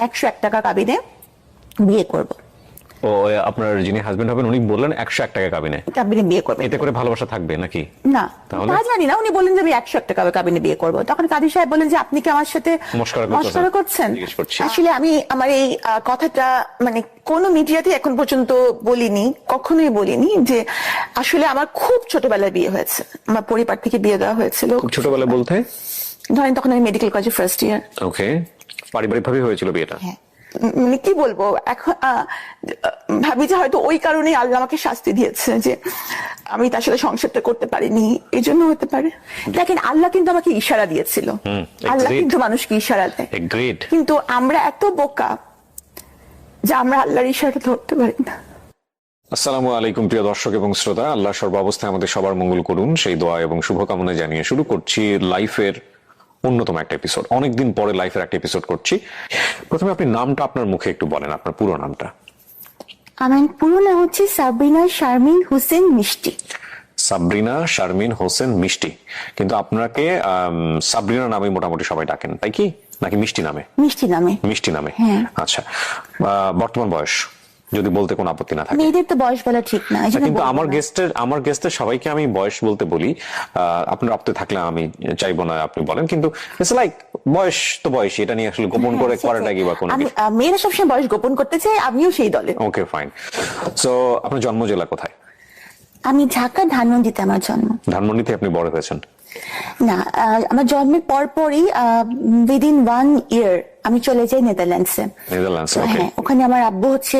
101 টাকা কাবিনে বিয়ে করব। ও আপনার যিনি হাজবেন্ড হবেন উনি বললেন 101 টাকা কাবিনে বিয়ে করবে, এতে করে ভালোবাসা থাকবে নাকি? না তা জানি না, উনি বললেন যে আমি 101 টাকা কাবিনে বিয়ে করব। তখন কাজী সাহেব বলেন যে আপনি কি আমার সাথে মশকরা করছেন? আসলে আমি আমার এই কথাটা মানে কোন মিডিয়াতে এখন পর্যন্ত বলিনি, কখনোই বলিনি যে আসলে আমার খুব ছোটবেলায় বিয়ে হয়েছে। আমার পরিবার থেকে বিয়ে দেওয়া হয়েছিল। খুব ছোটবেলায় বলতে ধরেন তখন আমি মেডিকেল কলেজে ফার্স্ট ইয়ার। ওকে, পারিবারিক ভাবে হয়েছিল বিয়েটা? হ্যাঁ, মানে কি বলবো, এখন ভাবি যে হয়তো ওই কারণেই আল্লাহ আমাকে শাস্তি দিয়েছে যে আমি তার সাথে সংসারটা করতে পারিনি, এই জন্য হতে পারে। দেখেন আল্লাহ কিন্তু আমাকে ইশারা দিয়েছিল, আল্লাহ কিন্তু মানুষকে ইশারা দেয়, কিন্তু আমরা এত বোকা যে আমরা আল্লাহর ইশারা ধরতে পারি না। আসসালামু আলাইকুম প্রিয় দর্শক এবং শ্রোতা, আল্লাহ সর্বাবস্থায় আমাদের সবার মঙ্গল করুন সেই দোয়া এবং শুভকামনা জানিয়ে শুরু করছি লাইফের অন্যতম একটা এপিসোড। অনেকদিন পরে লাইফের একটা এপিসোড করছি। প্রথমে আপনি নামটা আপনার মুখে একটু বলেন, আপনার পুরো নামটা। আমার পুরো নাম হচ্ছে সাবরিনা শারমিন হোসেন মিষ্টি। সাবরিনা শারমিন হোসেন মিষ্টি, কিন্তু আপনাকে সাবরিনা নামে মোটামুটি সবাই ডাকেন, তাই কি? নাকি মিষ্টি নামে? মিষ্টি নামে। মিষ্টি নামে, হ্যাঁ। আচ্ছা, বর্তমান বয়স যদি বলতে কোনো আপত্তি না থাকে? মেয়েদের তো বয়স বলা ঠিক না, কিন্তু আমার গেস্টের সবাইকে আমি বয়স বলতে বলি। আপনার আপত্তি থাকলে আমি চাইবো না আপনি বলেন, কিন্তু ইটস লাইক বয়স তো বয়স, এটা নিয়ে আসলে গোপন করে করাটা কি বা কোনো কিছু? মেয়েরা সবসময় বয়স গোপন করতে চায়, আমিও সেই দলে। Okay fine. সো আপনার জন্ম জেলা কোথায়? আমি ঢাকা ধানমন্ডিতে আমার জন্ম। ধানমন্ডিতে আপনি বড় হয়েছেন? না, আমার জন্মের পরপরই উইদিন 1 ইয়ার আমি চলে যাই নেদারল্যান্ডসে। হ্যাঁ, ওখানে আমার আব্বু হচ্ছে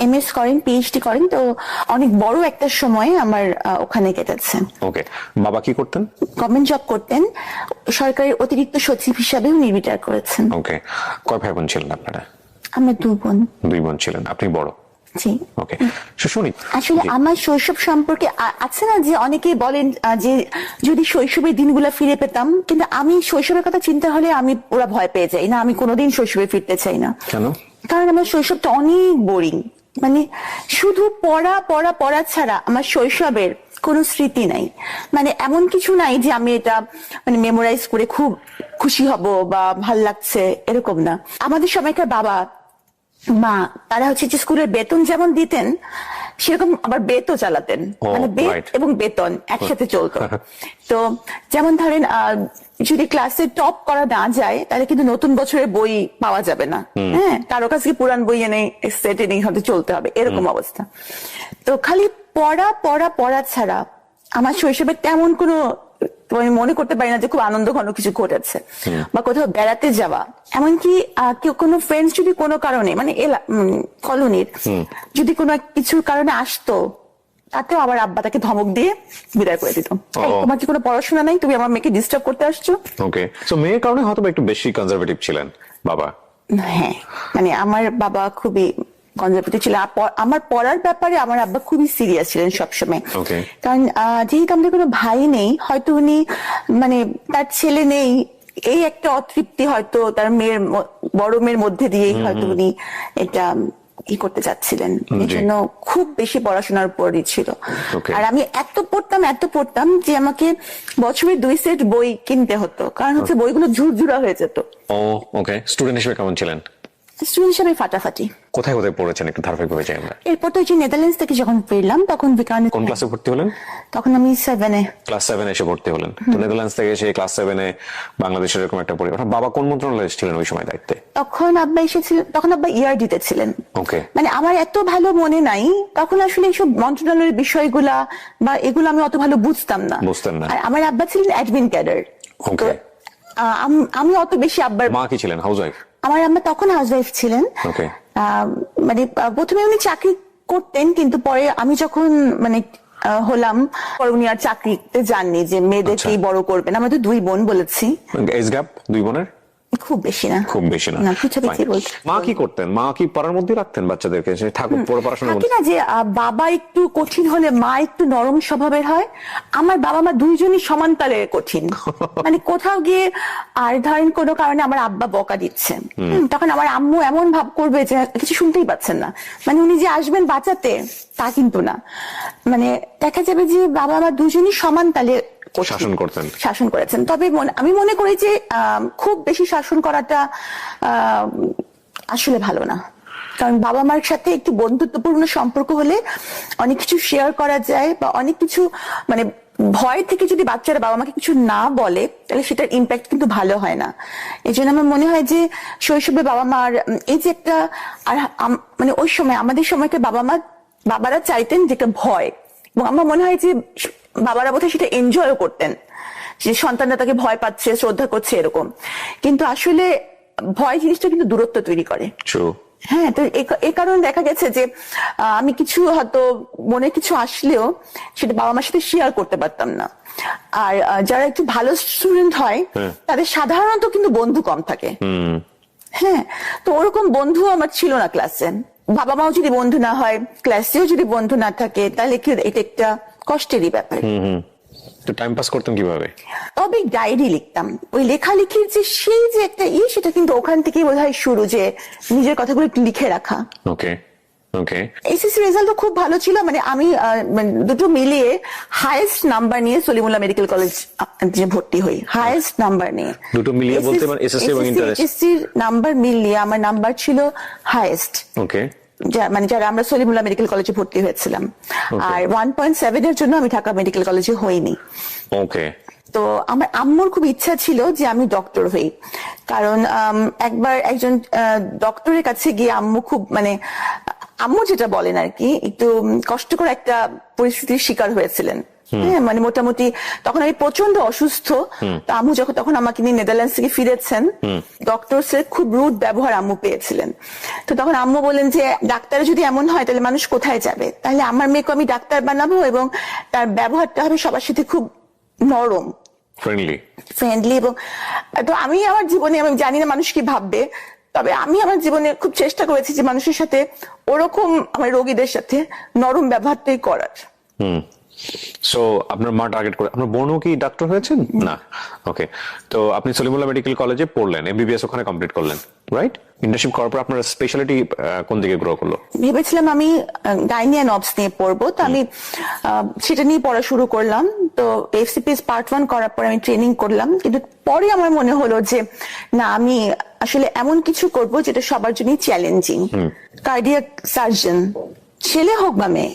এমএস করেন, পিএইচডি করেন, তো অনেক বড় একটা সময় আমার ওখানে কেটেছে। ওকে, বাবা কি করতেন? গভর্নমেন্ট জব করতেন, সরকারের অতিরিক্ত সচিব হিসাবেও উনি রিটায়ার করেছেন। ওকে, কয় ভাই বোন ছিলেন আপনারা? আমরা 2 বোন। 2 বোন ছিলেন, আপনি বড়? জি। ওকে, শুনি আসলে আমার শৈশব সম্পর্কে আছে না যে অনেকেই বলেন যে যদি শৈশবের দিনগুলো ফিরে পেতাম, কিন্তু আমি শৈশবের কথা চিন্তা হলে আমি পুরো ভয় পেয়ে যাই না, আমি কোনোদিন শৈশবে ফিরতে চাই না। কেন? কারণ আমার শৈশবটা অনেক বোরিং, মানে শুধু পড়া পড়া পড়া ছাড়া আমার শৈশবের কোনো স্মৃতি নাই। মানে এমন কিছু নাই যে আমি এটা মানে মেমোরাইজ করে খুব খুশি হব বা ভাল লাগছে, এরকম না। আমাদের সময়কার বাবা মা তারা হচ্ছে যে স্কুলের বেতন যেমন দিতেন সেরকম আবার বেতও চালাতেন, মানে বেত এবং বেতন একসাথে চলতো। তো যেমন ধরেন যদি ক্লাসে টপ করা না যায় তাহলে কিন্তু নতুন বছরের বই পাওয়া যাবে না। হ্যাঁ, কারো কাছে পুরান বই এনে সেট এনে হয়তো চলতে হবে, এরকম অবস্থা। তো খালি পড়া পড়া পড়া ছাড়া আমার শৈশবে তেমন কোনো মনে করতে পারি না যে খুব আনন্দ ঘন কিছু ঘটেছে বা কোথাও বেড়াতে যাওয়া। এমনকি কেউ কোনো ফ্রেন্ডস যদি কোনো কারণে মানে কলোনির যদি কোনো কিছুর কারণে আসতো, তাতেও আবার আব্বা তাকে ধমক দিয়ে বিদায় করে দিত। তোমার কি কোনো পড়াশোনা নাই, তুমি আমার মেয়েকে ডিস্টার্ব করতে আসছো? ওকে, সো মেয়ের কারণে হয়তো একটু বেশি কনজারভেটিভ ছিলেন বাবা। হ্যাঁ, মানে আমার বাবা খুবই কনজারভেটিভ ছিল। আমার পড়ার ব্যাপারে আমার আব্বা খুবই সিরিয়াস ছিলেন সবসময়। কারণ যেহেতু আমাদের কোনো ভাই নেই, হয়তো উনি মানে তার ছেলে নেই এই একটা অতৃপ্তি হয়তো তার মেয়ের বড় মেয়ের মধ্যে দিয়েই হয়তো উনি এটা কি করতে চাচ্ছিলেন, এই জন্য খুব বেশি পড়াশোনার উপরই ছিল। আর আমি এত পড়তাম যে আমাকে বছরে 2 সেট বই কিনতে হতো, কারণ হচ্ছে বইগুলো ঝুরঝুরা হয়ে যেত। ওকে, স্টুডেন্ট হিসেবে কেমন ছিলেন? স্টুডেন্ট হিসেবে ফাটাফাটি। কোথায় কোথায় পড়েছেন একটু ধারাবাহিকভাবে চাই আমরা। এরপর তো নেদারল্যান্ডস থেকে যখন ফিরলাম তখন কোন ক্লাসে ভর্তি হলেন? তখন আমি 7-এ। ক্লাস 7 এসে ভর্তি হলেন। তো নেদারল্যান্ডস থেকে এসে ক্লাস 7-এ বাংলাদেশের এরকম একটা পরিবার। বাবা কোন মন্ত্রণালয়ে ছিলেন ওই সময় দায়িত্বে? তখন আব্বা এসেছিলেন, তখন আব্বা ইআরডিতে ছিলেন। ওকে, মানে আমার এত ভালো মনে নাই তখন আসলে এইসব মন্ত্রণালয়ের বিষয়গুলা বা এগুলো আমি অত ভালো বুঝতাম না। আর আমার আব্বা ছিলেন অ্যাডমিন ক্যাডার। ওকে, আমি অত বেশি আব্বার। মা কি ছিলেন? হাউসওয়াইফ? আমার আম্মা তখন হাউসওয়াইফ ছিলেন। ওকে, মানে প্রথমে উনি চাকরি করতেন, কিন্তু পরে আমি যখন মানে হলাম পরে উনি আর চাকরিতে যাননি, যে মেয়েদেরকেই বড় করবেন। আমরা তো 2 বোন বলেছি। এজ গ্যাপ 2 বোনের খুব বেশি না। মা কি করতেন? মা কি পড়ার মধ্যে রাখতেন বাচ্চাদেরকে, ঠাকুর পড়াশোনা করতেন না? যে বাবা একটু কঠিন হলে মা একটু নরম স্বভাবের হয়। আমার বাবা মা দুইজনই সমান তালে কঠিন। মানে কোথাও গিয়ে আর ধরেন কোনো কারণে আমার আব্বা বকা দিচ্ছে, তখন আমার আম্মু এমন ভাব করবে যে কিছু শুনতেই পাচ্ছেন না। মানে উনি যে আসবেন বাঁচাতে তা কিন্তু না, মানে দেখা যাবে যে বাবা মা দুজনই সমান তালে শাসন করেছেন। তবে আমি মনে করি যে খুব বেশি শাসন করাটা আসলে ভালো না। কারণ বাবা মার সাথে একটু বন্ধুত্বপূর্ণ সম্পর্ক হলে অনেক কিছু শেয়ার করা যায়, বা অনেক কিছু মানে ভয় থেকে যদি বাচ্চারা বাবা মাকে কিছু না বলে তাহলে সেটার ইম্প্যাক্ট কিন্তু ভালো হয় না। এই জন্য আমার মনে হয় যে শৈশবে বাবা মার এই যে একটা, আর মানে ওই সময় আমাদের সময়কে বাবারা চাইতেন যে একটা ভয়, এবং আমার মনে হয় যে বাবারা বোধহয় সেটা এনজয়ও করতেন, যে সন্তানরা তাকে ভয় পাচ্ছে, শ্রদ্ধা করছে এরকম। কিন্তু আসলে ভয় জিনিসটা কিন্তু দূরত্ব তৈরি করে। True. হ্যাঁ, তো এই কারণে দেখা গেছে যে আমি কিছু হয়তো মনে কিছু আসলেও সেটা বাবা মার সাথে শেয়ার করতে পারতাম না। আর যারা একটু ভালো স্টুডেন্ট হয় তাদের সাধারণত কিন্তু বন্ধু কম থাকে। হ্যাঁ, তো ওরকম বন্ধু আমার ছিল না ক্লাসে। বাবা মাও যদি বন্ধু না হয়, ক্লাসেও যদি বন্ধু না থাকে, তাহলে কি এটা একটা কষ্টেরই ব্যাপার। তো টাইম পাস করতেন কিভাবে? তবে ডায়েরি লিখতাম। ওই লেখালেখির যে সেই যে একটা সেটা কিন্তু ওখান থেকেই বোধহয় শুরু, যে নিজের কথাগুলো একটু লিখে রাখা। ওকে ওকে। এসএসসি রেজাল্ট খুব ভালো ছিল, মানে আমি দুটো মিলিয়ে হাইয়েস্ট নাম্বার নিয়ে সলিমুল্লাহ মেডিকেল কলেজ ভর্তি হই, হাইয়েস্ট নাম্বার নিয়ে। দুটো মিলিয়ে বলতে মানে এসএসসি এবং ইন্টার? এসএসসির নাম্বার মিলিয়ে আমার নাম্বার ছিল হাইয়েস্ট। ওকে। মানে যারা আমরা সলিমুল্লাহ মেডিকেল কলেজে ভর্তি হয়েছিলাম। আর 1.7 এর জন্য আমি ঢাকা মেডিকেল কলেজে হইনি। ওকে। তো আমার আম্মুর খুব ইচ্ছা ছিল যে আমি ডক্টর হই, কারণ একবার একজন ডক্টরের কাছে গিয়ে আম্মু খুব মানে আম্মু যেটা বলেন আর কি, একটু কষ্টকর একটা পরিস্থিতির শিকার হয়েছিলেন। হ্যাঁ, মানে মোটামুটি তখন আমি প্রচন্ড অসুস্থ। তো আম্মু তখন আমাকে নিয়ে নেদারল্যান্ডস থেকে ফিরেছেন, ডক্টরসের খুব রুড ব্যবহার আম্মু পেয়েছিলেন। তো তখন আম্মু বলেন যে ডাক্তার যদি এমন হয় তাহলে মানুষ কোথায় যাবে, তাহলে আমার মেয়েকে আমি ডাক্তার বানাবো এবং তার ব্যবহারটা হবে সবার সাথে খুব নরম, ফ্রেন্ডলি। এবং তো আমি আমার জীবনে, আমি জানি না মানুষ কি ভাববে, তবে আমি আমার জীবনে খুব চেষ্টা করেছি যে মানুষের সাথে ওরকম, আমার রোগীদের সাথে নরম ব্যবহারটাই করার। সো আপনার মা টার্গেট করে, আপনার বোনও কি ডাক্তার হয়েছেন? না। ওকে। তো আপনি সলিমুল্লাহ মেডিকেল কলেজে পড়লেন, এমবিবিএস ওখানে কমপ্লিট করলেন, রাইট? ইন্টার্নশিপ করার পর আপনার স্পেশালিটি কোন দিকে গ্রো করলো? ভেবেছিলাম আমি গাইনি অ্যান্ড অবস নিয়ে পড়বো, তো আমি সেটা নিয়ে পড়া শুরু করলাম। তো এফসিপিএস পার্ট 1 করার পর আমি ট্রেনিং করলাম, কিন্তু পরে আমার মনে হলো যে না, আমি আসলে এমন কিছু করব যেটা সবার জন্যই চ্যালেঞ্জিং। কার্ডিয়াক সার্জন, ছেলে হোক বা মেয়ে,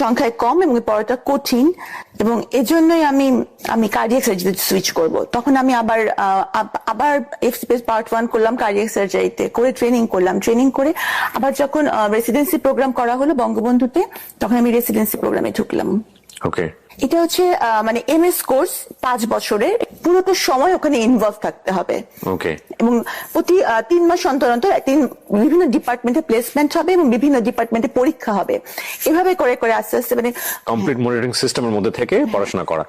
সংখ্যায় কম এবং পড়াটা কঠিন, এবং এজন্যই আমি কার্ডিয়াক সার্জারিতে সুইচ করব। তখন আমি আবার এফসিপিএস পার্ট 1 করলাম কার্ডিয়াক সার্জারিতে, করে ট্রেনিং করলাম। ট্রেনিং করে আবার যখন রেসিডেন্সি প্রোগ্রাম করা হলো বঙ্গবন্ধুতে, তখন আমি রেসিডেন্সি প্রোগ্রামে ঢুকলাম। ওকে। এটা হচ্ছে মানে এমএস কোর্স, 5 বছরের, পুরোটা সময় ওখানে ইনভলভ থাকতে হবে। ওকে। এবং প্রতি 3 মাস অন্তর অন্তর বিভিন্ন ডিপার্টমেন্টে প্লেসমেন্ট হবে এবং বিভিন্ন ডিপার্টমেন্টে পরীক্ষা হবে। এভাবে করে করে আস্তে আস্তে মানে কমপ্লিট মনিটরিং সিস্টেমের মধ্যে থেকে পড়াশোনা করা।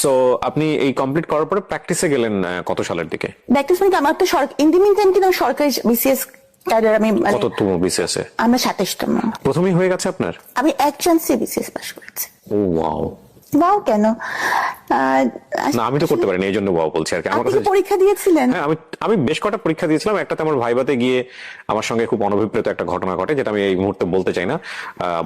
সো আপনি এই কমপ্লিট করার পরে প্র্যাকটিসে গেলেন কত সালের দিকে? প্র্যাকটিস মানে আমার তো ইন দি মিন টাইম কিন্তু সরকারি বিসিএস ক্যাডার। আমি কততম বিসিএস এ? আমরা 27তম। প্রথমেই হয়ে গেছে আপনার? আমি এক চান্সে বিসিএস পাস করেছি। ও ওয়াও। ওয়াও কেন? না, আমি তো করতে পারিনি, এই জন্য ওয়াও বলছি আর কি। আমার কাছে পরীক্ষা দিয়েছিলেন? হ্যাঁ, আমি বেশ কটা পরীক্ষা দিয়েছিলাম। একটাতে আমার ভাইভাতে গিয়ে আমার সঙ্গে খুব অনভিপ্রেত একটা ঘটনা ঘটে, যেটা আমি এই মুহূর্তে বলতে চাই না।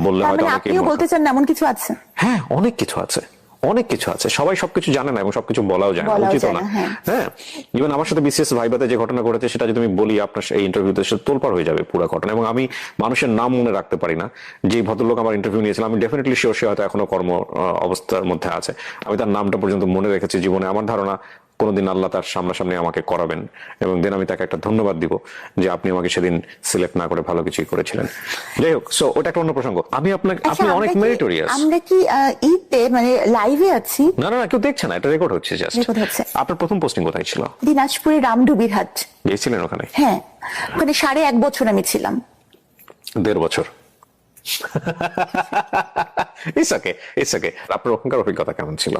বললে হয়তো অনেকে আপনিও বলতে চান না এমন কিছু আছে? হ্যাঁ, অনেক কিছু আছে, অনেক কিছু আছে। সবাই সবকিছু জানে না এবং সবকিছু বলাও যায় না, উচিত না। হ্যাঁ, ইভেন আমার সাথে বিসিএস ভাইভাতে যে ঘটনা ঘটেছে সেটা যদি আমি বলি আপনার এই ইন্টারভিউতে, সেটা তোলপাড় হয়ে যাবে পুরো ঘটনা। এবং আমি মানুষের নাম মনে রাখতে পারি না। যে ভদ্রলোক আমার ইন্টারভিউ নিয়েছিলাম, আমি ডেফিনেটলি শিওর সে হয়তো এখনো কর্ম অবস্থার মধ্যে আছে। আমি তার নামটা পর্যন্ত মনে রেখেছি জীবনে। আমার ধারণা কোনোদিন আল্লাহ তার সামনাসামনি আমাকে করাবেন, এবং দেন আমি তাকে একটা ধন্যবাদ দিব যে আপনি আমাকে সেদিন সিলেক্ট না করে ভালো কিছুই করেছিলেন। যাই হোক, সো ওটা একটা অন্য প্রসঙ্গ। আপনি অনেক মেরিটোরিয়াস। আমরা কি ইতে মানে লাইভে আছি? না না, কেউ দেখছে না, এটা রেকর্ড হচ্ছে জাস্ট। আপনার প্রথম পোস্টিং কোথায় ছিল? দিনাজপুরের রামডুবির হাট। গিয়েছিলেন ওখানে? হ্যাঁ, ওখানে 1.5 বছর আমি ছিলাম। 1.5 বছর। It's okay. আপনার ওখানকার অভিজ্ঞতা কেমন ছিল?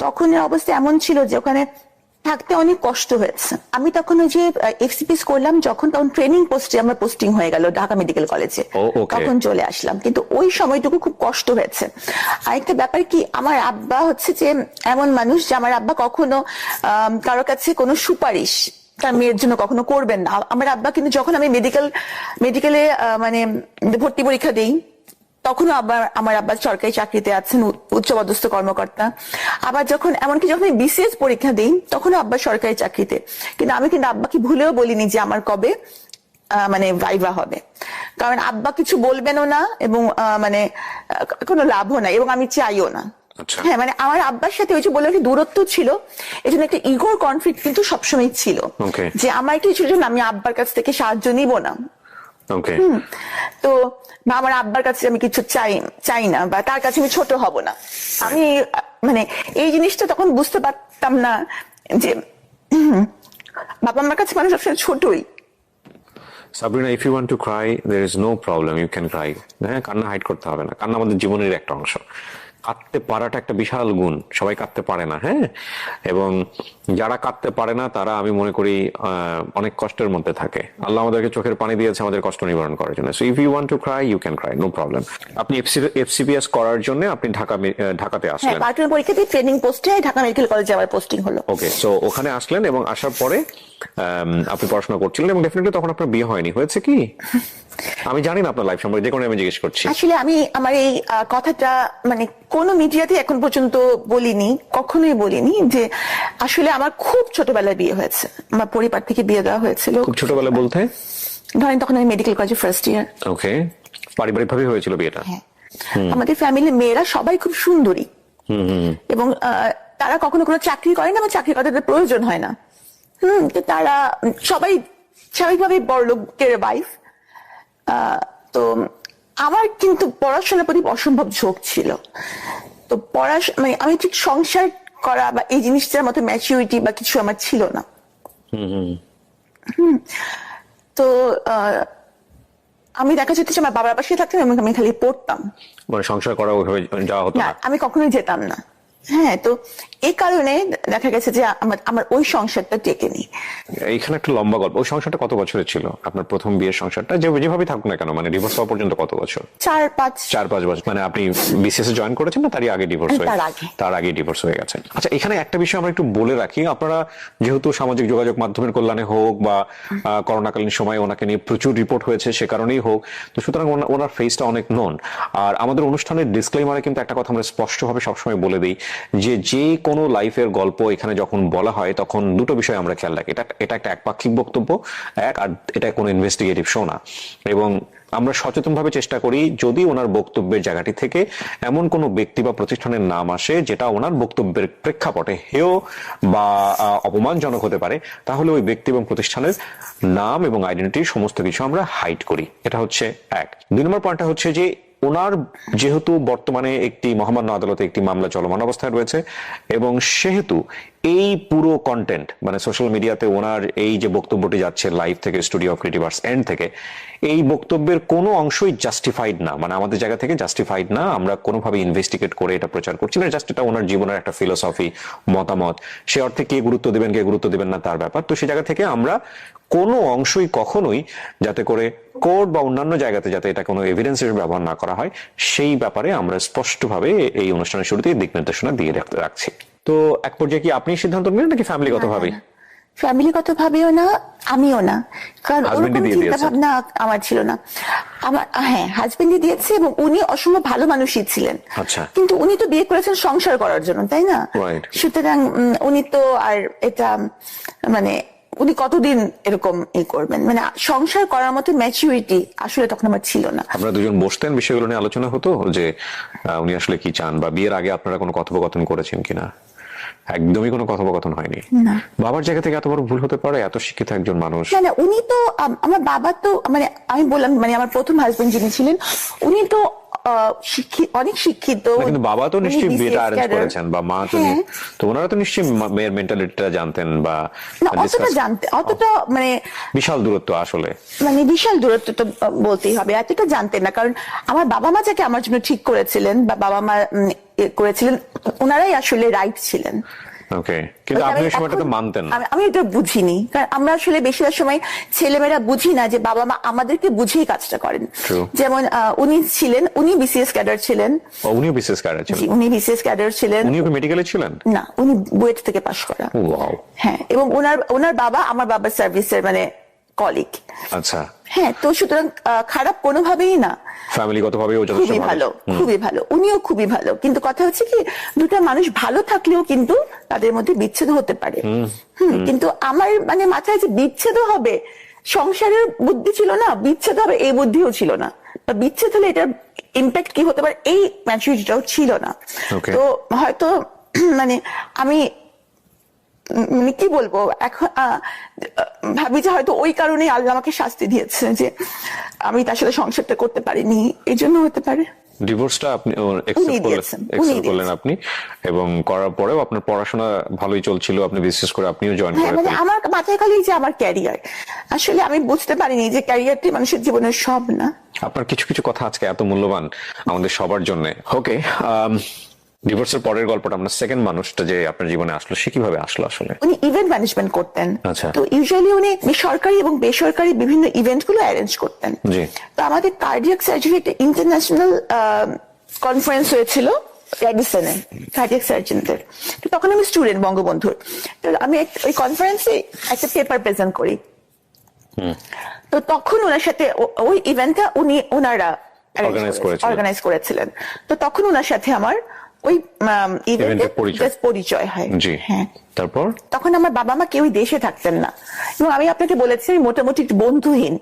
তখন অবস্থা এমন ছিল যে ওখানে থাকতে অনেক কষ্ট হয়েছে। আমি তখন ওই যে এফসিপিএস করলাম তখন ট্রেনিং পোস্টে আমার পোস্টিং হয়ে গেল ঢাকা মেডিকেল কলেজে, তখন চলে আসলাম। কিন্তু ওই সময়টুকু খুব কষ্ট হয়েছে। আরেকটা ব্যাপার কি, আমার আব্বা হচ্ছে যে এমন মানুষ যে আমার আব্বা কখনো কারোর কাছে কোনো সুপারিশ তার মেয়ের জন্য কখনো করবেন না। আমার আব্বা কিন্তু যখন আমি মেডিকেলে মানে ভর্তি পরীক্ষা দিই, তখনও আমার আব্বা সরকারি চাকরিতে আছেন, উচ্চপদস্থ কর্মকর্তা। আবার এমনকি যখন বিসিএস পরীক্ষা দিই, তখনও আব্বা সরকারি চাকরিতে। কিন্তু আমি আব্বাকে ভুলেও বলিনি যে আমার কবে মানে ভাইভা হবে, কারণ আব্বা কিছু বলবেনও না এবং মানে কোনো লাভও নাই এবং আমি চাইও না। আচ্ছা। হ্যাঁ, মানে আমার আব্বার সাথে ওই যে বলে একটা দূরত্ব ছিল, এই জন্য একটা ইগোর কনফ্লিক্ট কিন্তু সবসময় ছিল, Okay. যে আমার একটা ছিল যে আমি আব্বার কাছ থেকে সাহায্য নিব না। ওকে। তো বা আমার আব্বার কাছে আমি কিছু চাই না, বা তার কাছে আমি ছোট হব না। আমি মানে এই জিনিসটা তখন বুঝতে পারতাম না যে বাবা আমার কাছে মানুষ সবসময় ছোটই। Sabrina, if you want to cry there is no problem, you can cry. হ্যাঁ, কান্না হাইড করতে হবে না, কান্না আমাদের জীবনের একটা অংশ। কাঁদতে পারাটা একটা বিশাল গুণ, সবাই কাঁদতে পারে না। হ্যাঁ, এবং যারা কাঁদতে পারে না তারা আমি মনে করি অনেক কষ্টের মধ্যে থাকে। আল্লাহ আমাদেরকে চোখের পানি দিয়েছে আমাদের কষ্ট নিবারণ করার জন্য। So if you want to cry you can cry, no problem. আপনি এফসিপিএস করার জন্য আপনি ঢাকাতে হ্যাঁ, আসলেন। পার্টনার পরীক্ষা দিয়ে ট্রেনিং পোস্টে ঢাকা মেডিকেল কলেজে আমার পোস্টিং হলো। ওকে, সো ওখানে আসলেন এবং আসার পরে আপনি পড়াশোনা করছিলেন এবং ডেফিনেটলি তখন আপনার বিয়ে হয়নি, হয়েছে কি? আমি জানি না আপনার লাইফ সম্পর্কে, যে কোনো আমি জিজ্ঞেস করছি। আসলে আমি আমার এই কথাটা মানে কোনো মিডিয়াতে এখন পর্যন্ত বলিনি, কখনোই বলিনি, যে আসলে আমার খুব ছোটবেলায় বিয়ে হয়েছে। আমার পরিবার থেকে বিয়ে দেওয়া হয়েছিল। খুব ছোটবেলা বলতে? ধরেন তখন আমি মেডিকেল কলেজে ফার্স্ট ইয়ার। ওকে, পারিবারিক ভাবে হয়েছিল বিয়েটা? হ্যাঁ, আমাদের ফ্যামিলির মেয়েরা সবাই খুব সুন্দরী এবং তারা কখনো কোনো চাকরি করে না বা চাকরি করার তাদের প্রয়োজন হয় না। তো তারা সবাই স্বাভাবিকভাবে বড় লোকের ওয়াইফ। তো আমার কিন্তু পড়াশোনার প্রতি অসম্ভব ঝোঁক ছিল। তো মানে আমি ঠিক সংসার করা বা এই জিনিসটার মতো ম্যাচিউরিটি বা কিছু আমার ছিল না। তো আমি দেখা যেত যে আমার বাবার পাশে থাকতাম এবং আমি খালি পড়তাম, মানে সংসার করা ওইভাবে যাওয়া হতো না, না? আমি কখনোই যেতাম না। হ্যাঁ, তো এই কারণে দেখা গেছে যে আমার ওই সংসারটা টেকেনি। এইখানে একটা লম্বা গল্প। ওই সংসারটা কত বছরের ছিল আপনার প্রথম বিয়ের সংসারটা? যেভাবে থাকুক না কেন, মানে ডিভোর্স হওয়া পর্যন্ত কত বছর? 4-5 বছর। মানে আপনি বিসিএস এ জয়েন করেছেন না তারই আগে ডিভোর্স হয়ে? তার আগে ডিভোর্স হয়ে গেছে। আচ্ছা, এখানে একটা বিষয় আমরা একটু বলে রাখি। আপনারা যেহেতু সামাজিক যোগাযোগ মাধ্যমের কল্যাণে হোক বা করোনাকালীন সময় ওনাকে নিয়ে প্রচুর রিপোর্ট হয়েছে সে কারণেই হোক, তো সুতরাং ওনার ফেসটা অনেক নন। আর আমাদের অনুষ্ঠানের ডিসক্লেইমারে কিন্তু একটা কথা আমরা স্পষ্টভাবে সবসময় বলে দিই যে কোনো লাইফের গল্প এখানে যখন বলা হয় তখন দুটো বিষয় আমরা খেয়াল রাখি। এটা একটা একপাক্ষিক বক্তব্য, আর এটা কোনো ইনভেস্টিগেটিভ শো না। এবং আমরা সচেতনভাবে চেষ্টা করি যদি ওনার বক্তব্যের জায়গাটি থেকে এমন কোনো ব্যক্তি বা প্রতিষ্ঠানের নাম আসে যেটা ওনার বক্তব্যের প্রেক্ষাপটে হেয় বা অপমানজনক হতে পারে, তাহলে ওই ব্যক্তি এবং প্রতিষ্ঠানের নাম এবং আইডেন্টিটি সমস্ত কিছু আমরা হাইড করি। এটা হচ্ছে এক। 2 নম্বর পয়েন্টটা হচ্ছে যে ওনার যেহেতু বর্তমানে একটি মহামান্য আদালতে একটি মামলা চলমান অবস্থায় রয়েছে এবং সেহেতু এই পুরো কন্টেন্ট মানে সোশ্যাল মিডিয়াতে ওনার এই যে বক্তব্যটি যাচ্ছে লাইভ থেকে studio of creative arts and থেকে, এই বক্তব্যের কোনো অংশই জাস্টিফাইড না, মানে আমাদের জায়গা থেকে জাস্টিফাইড না। আমরা কোনোভাবে ইনভেস্টিগেট করে এটা প্রচার করছি না, জাস্ট এটা ওনার জীবনের একটা ফিলোসফি, মতামত। সে অর্থে কে গুরুত্ব দেবেন কে গুরুত্ব দেবেন না তার ব্যাপার। তো সেই জায়গা থেকে আমরা কোনো অংশই কখনোই যাতে করে কোর্ট বা অন্যান্য জায়গাতে যাতে এটা কোনো এভিডেন্স হিসেবে ব্যবহার না করা হয় সেই ব্যাপারে আমরা স্পষ্টভাবে এই অনুষ্ঠানের শুরুতেই দিক নির্দেশনা দিয়ে রাখছি। তো এক পর্যায়ে কি আপনি সিদ্ধান্ত নিলেন নাকি ফ্যামিলিগত ভাবে? ফ্যামিলিগত ভাবেও না, আমিও না, কারণ ওরকম চিন্তা ভাবনা আমার ছিল না। আমার হাজবেন্ডই দিয়েছে এবং উনি অসম্ভব ভালো মানুষই ছিলেন। আচ্ছা, কিন্তু উনি তো বিয়ে করেছেন সংসার করার জন্য, তাই না? সুতরাং উনি তো আর এটা মানে উনি কতদিন এরকম করবেন, মানে সংসার করার মতো ম্যাচুরিটি আসলে তখন আমার ছিল না। আপনারা দুজন বসতেন, বিষয়গুলো নিয়ে আলোচনা হতো যে উনি আসলে কি চান, বা বিয়ের আগে আপনারা কোনো কথোপকথন করেছেন কিনা? একদমই কোনো কথোপকথন হয়নি? বাবার জায়গা থেকে এত বড় ভুল হতে পারে? এত শিক্ষিত একজন মানুষ। না, উনি তো আমার বাবা তো মানে আমি বললাম মানে আমার প্রথম হাজবেন্ড যিনি ছিলেন উনি তো অনেক শিক্ষিত, কিন্তু বাবা তো নিশ্চয়ই বিয়েটা অ্যারেঞ্জ করেছেন বা মা তো, তো ওনারা তো নিশ্চয়ই মেয়ের মেন্টালিটিটা জানতেন বা অতটা মানে বিশাল দূরত্ব, আসলে মানে বিশাল দূরত্ব তো বলতেই হবে, এতটা জানতেন না। কারণ আমার বাবা মা যাকে আমার জন্য ঠিক করেছিলেন বা বাবা মা করেছিলেন ওনারাই আসলে রাইট ছিলেন। ওকে, কিন্তু আপনি এই সময়টাতে মানতেন না? আমি এটা বুঝিনি, কারণ আমরা আসলে বেশিরভাগ সময় ছেলেমেয়েরা বুঝি না যে বাবা মা আমাদেরকে বুঝেই কাজটা করেন। যেমন উনি ছিলেন, উনি বিসিএস ক্যাডার ছিলেন। উনিও বিসিএস ক্যাডার ছিলেন? উনি বিসিএস ক্যাডার ছিলেন। উনিও কি মেডিকেলে ছিলেন? না, উনি বুয়েট থেকে পাশ করা। হ্যাঁ, এবং ওনার বাবা আমার বাবার সার্ভিসের মানে কলিগ। আচ্ছা, হ্যাঁ, তো সুতরাং খারাপ কোনোভাবেই না, ফ্যামিলিগতভাবেও খুবই ভালো, খুবই ভালো, উনিও খুবই ভালো। কিন্তু কথা হচ্ছে কি দুটা মানুষ ভালো থাকলেও কিন্তু তাদের মধ্যে বিচ্ছেদ হতে পারে। কিন্তু আমার মানে মাথায় যে বিচ্ছেদ হবে সংসারের বুদ্ধি ছিল না, বিচ্ছেদ হবে এই বুদ্ধিও ছিল না, বা বিচ্ছেদ হলে এটার ইম্প্যাক্ট কি হতে পারে এই ম্যাচুরিটিটাও ছিল না। Okay. তো হয়তো মানে আমি মানে কি বলবো এখন ভাবি যে হয়তো ওই কারণেই আল্লাহ আমাকে শাস্তি দিয়েছে যে আমি তার সাথে সংসারটা করতে পারিনি, এই জন্য হতে পারে। ডিভোর্সটা আপনি দিয়েছেন, accept করলেন আপনি, এবং করার পরেও আপনার পড়াশোনা ভালোই চলছিল, আপনি বিশেষ করে আপনিও জয়েন হ্যাঁ, করে মানে ফেলেন। আমার মাথায় খালি যে আমার ক্যারিয়ার, আসলে আমি বুঝতে পারিনি যে ক্যারিয়ারটি মানুষের জীবনের সব না। আপনার কিছু কিছু কথা আজকে এত মূল্যবান আমাদের সবার জন্য। ওকে, ডিভোর্সের পরের গল্পটা, আমরা সেকেন্ড মানুষটা যে আপনার জীবনে আসলো, সে কিভাবে আসলো আসলে? উনি ইভেন্ট ম্যানেজমেন্ট করতেন। আচ্ছা। তো ইউজুয়ালি উনি সরকারি এবং বেসরকারি বিভিন্ন ইভেন্ট গুলো অ্যারেঞ্জ করতেন। জি। তো আমাদের কার্ডিয়াক সার্জারি একটা ইন্টারন্যাশনাল কনফারেন্স হয়েছিল রেডিসনে কার্ডিয়াক সার্জনদের। তো তখন আমি স্টুডেন্ট বঙ্গবন্ধুর, তো আমি ওই কনফারেন্সে একটা পেপার প্রেজেন্ট করি। তো তখন ওনার সাথে ওই ইভেন্টটা ওনারা অর্গানাইজ করেছিলেন। তো তখন ওনার সাথে আমার ওই ইভেন্টে পরিচয় হয়। জি। হ্যাঁ। তারপর তখন আমার বাবা মা কেউই দেশে থাকতেন না, এবং আমি আপনাকে বলেছি আমি মোটামুটি একটু বন্ধুহীন,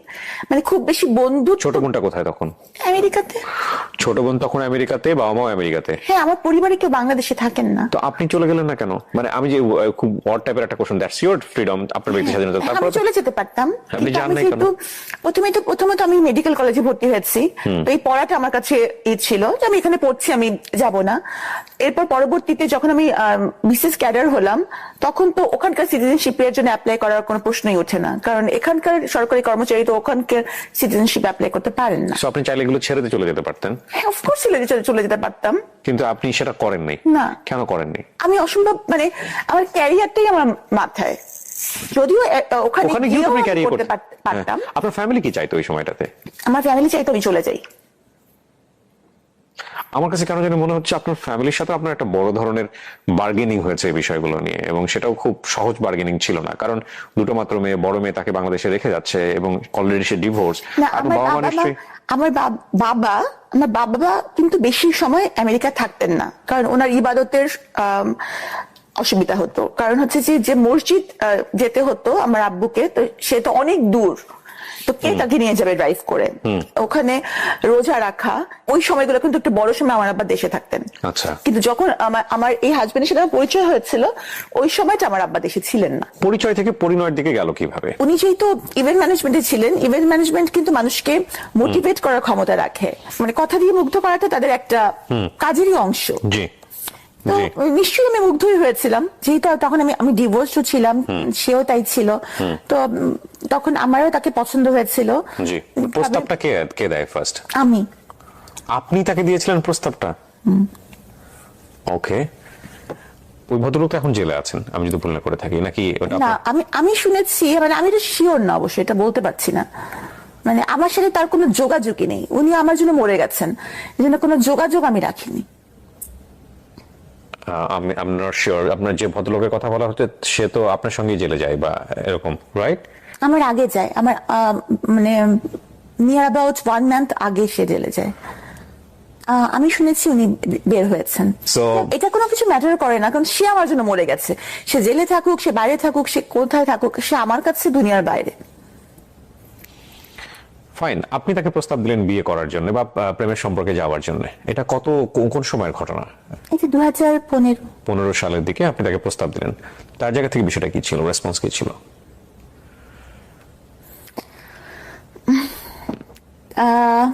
মানে খুব বেশি বন্ধু। ছোট বোনটা কোথায় তখন? আমেরিকাতে। ছোট বোন তখন আমেরিকাতে, বাবা মাও আমেরিকাতে? হ্যাঁ, আমার পরিবারে কেউ বাংলাদেশে থাকেন না। তো আপনি চলে গেলেন না কেন? মানে আমি যে খুব অড টাইপের একটা কোশ্চেন, দ্যাটস ইওর ফ্রিডম, আপনার ব্যক্তি স্বাধীনতা। আমি তারপর চলে যেতে পারতাম, আপনি কিন্তু যান আমি নাই কেন? যেহেতু প্রথমে তো আমি মেডিকেল কলেজে ভর্তি হয়েছি, তো এই পড়াটা আমার কাছে ছিল যে আমি এখানে পড়ছি, আমি যাব না। এরপর পরবর্তীতে যখন আমি বিশেষ ক্যাডার হলাম, তখন তো ওখানকার সিটিজেনশিপের জন্য অ্যাপ্লাই করার কোনো প্রশ্নই ওঠে না, কারণ এখানকার সরকারি কর্মচারী তো ওখানকার সিটিজেনশিপ অ্যাপ্লাই করতে পারেন না। সো আপনি চাইলে এগুলো ছেড়ে দিয়ে চলে যেতে পারতেন। হ্যাঁ, অফকোর্স চলে যেতে পারতাম, কিন্তু আপনি সেটা করেননি। না। কেন করেননি? আমি অসম্ভব, মানে আমার ক্যারিয়ারটাই আমার মাথায়, যদিও ওখানে গিয়ে গিয়েও আপনি আমি ক্যারিয়ার করতে করতে পারতাম। আপনার ফ্যামিলি কি চাইতো ওই সময়টাতে? আমার ফ্যামিলি চাইতো আমি চলে যাই। আমার কাছে কেন জানি মনে হচ্ছে আপনার ফ্যামিলির সাথে আপনার একটা বড় ধরনের বার্গেনিং হয়েছে এই বিষয়গুলো নিয়ে, এবং সেটাও খুব সহজ বার্গেনিং ছিল না, কারণ দুটো মাত্র মেয়ে, বড় মেয়ে তাকে বাংলাদেশে রেখে যাচ্ছে এবং অলরেডি সে ডিভোর্স। না, আমার বাবা কিন্তু বেশি সময় আমেরিকা থাকতেন না, কারণ ওনার ইবাদতের অসুবিধা হতো। কারণ হচ্ছে যে মসজিদ যেতে হতো আমার আব্বুকে, তো সে তো অনেক দূর, তো কে তাকে নিয়ে যাবে ড্রাইভ করে? ওখানে রোজা রাখা, ওই সময়গুলো কিন্তু একটু বড় সময় আমার আব্বা দেশে থাকতেন। আচ্ছা। কিন্তু যখন আমার এই হাজবেন্ডের সাথে আমার পরিচয় হয়েছিল, ওই সময়টা আমার আব্বা দেশে ছিলেন না। পরিচয় থেকে পরিণয়ের দিকে গেল কিভাবে? উনি যেহেতু ইভেন্ট ম্যানেজমেন্টে ছিলেন, ইভেন্ট ম্যানেজমেন্ট কিন্তু মানুষকে মোটিভেট করার ক্ষমতা রাখে, মানে কথা দিয়ে মুগ্ধ করাটা তাদের একটা কাজেরই অংশ। জি। তো নিশ্চয়ই আমি মুগ্ধই হয়েছিলাম, যেহেতু তখন আমি ডিভোর্সও ছিলাম, সেও তাই ছিল। তো তখন আমারও তাকে পছন্দ হয়েছিল। জি। প্রস্তাবটা কে দেয় ফার্স্ট? আমি। আপনি তাকে দিয়েছিলেন প্রস্তাবটা? ওকে। ওই ভদ্রলোক এখন জেলে আছেন আমি যদি ভুল না করে থাকি, নাকি? না, আমি শুনেছি, মানে আমি তো শিওর না, অবশ্যই এটা বলতে পারছি না। মানে আমার সাথে তার কোনো যোগাযোগই নেই, উনি আমার জন্য মরে গেছেন, এই জন্য কোনো যোগাযোগ আমি রাখিনি। আমি নট শিওর। আপনার যে ভদ্রলোকের কথা বলা হচ্ছে সে তো আপনার সঙ্গে জেলে যায় বা এরকম, রাইট? আমার আগে যায়, আমার মানে নিয়ার অ্যাবাউট 1 মান্থ আগে সে জেলে যায়। আমি শুনেছি উনি বের হয়েছেন। এটা কোনো কিছু ম্যাটার করে না, কারণ সে আমার জন্য মরে গেছে। সে জেলে থাকুক, সে বাইরে থাকুক, সে কোথায় থাকুক, সে আমার কাছে দুনিয়ার বাইরে। ফাইন। আপনি তাকে প্রস্তাব দিলেন বিয়ে করার জন্য বা প্রেমের সম্পর্কে যাওয়ার জন্য। এটা কোন সময়ের ঘটনা? এটা 2015 সালের দিকে আপনি তাকে প্রস্তাব দিলেন। তার জায়গা থেকে বিষয়টা কি ছিল, রেসপন্স কি ছিল?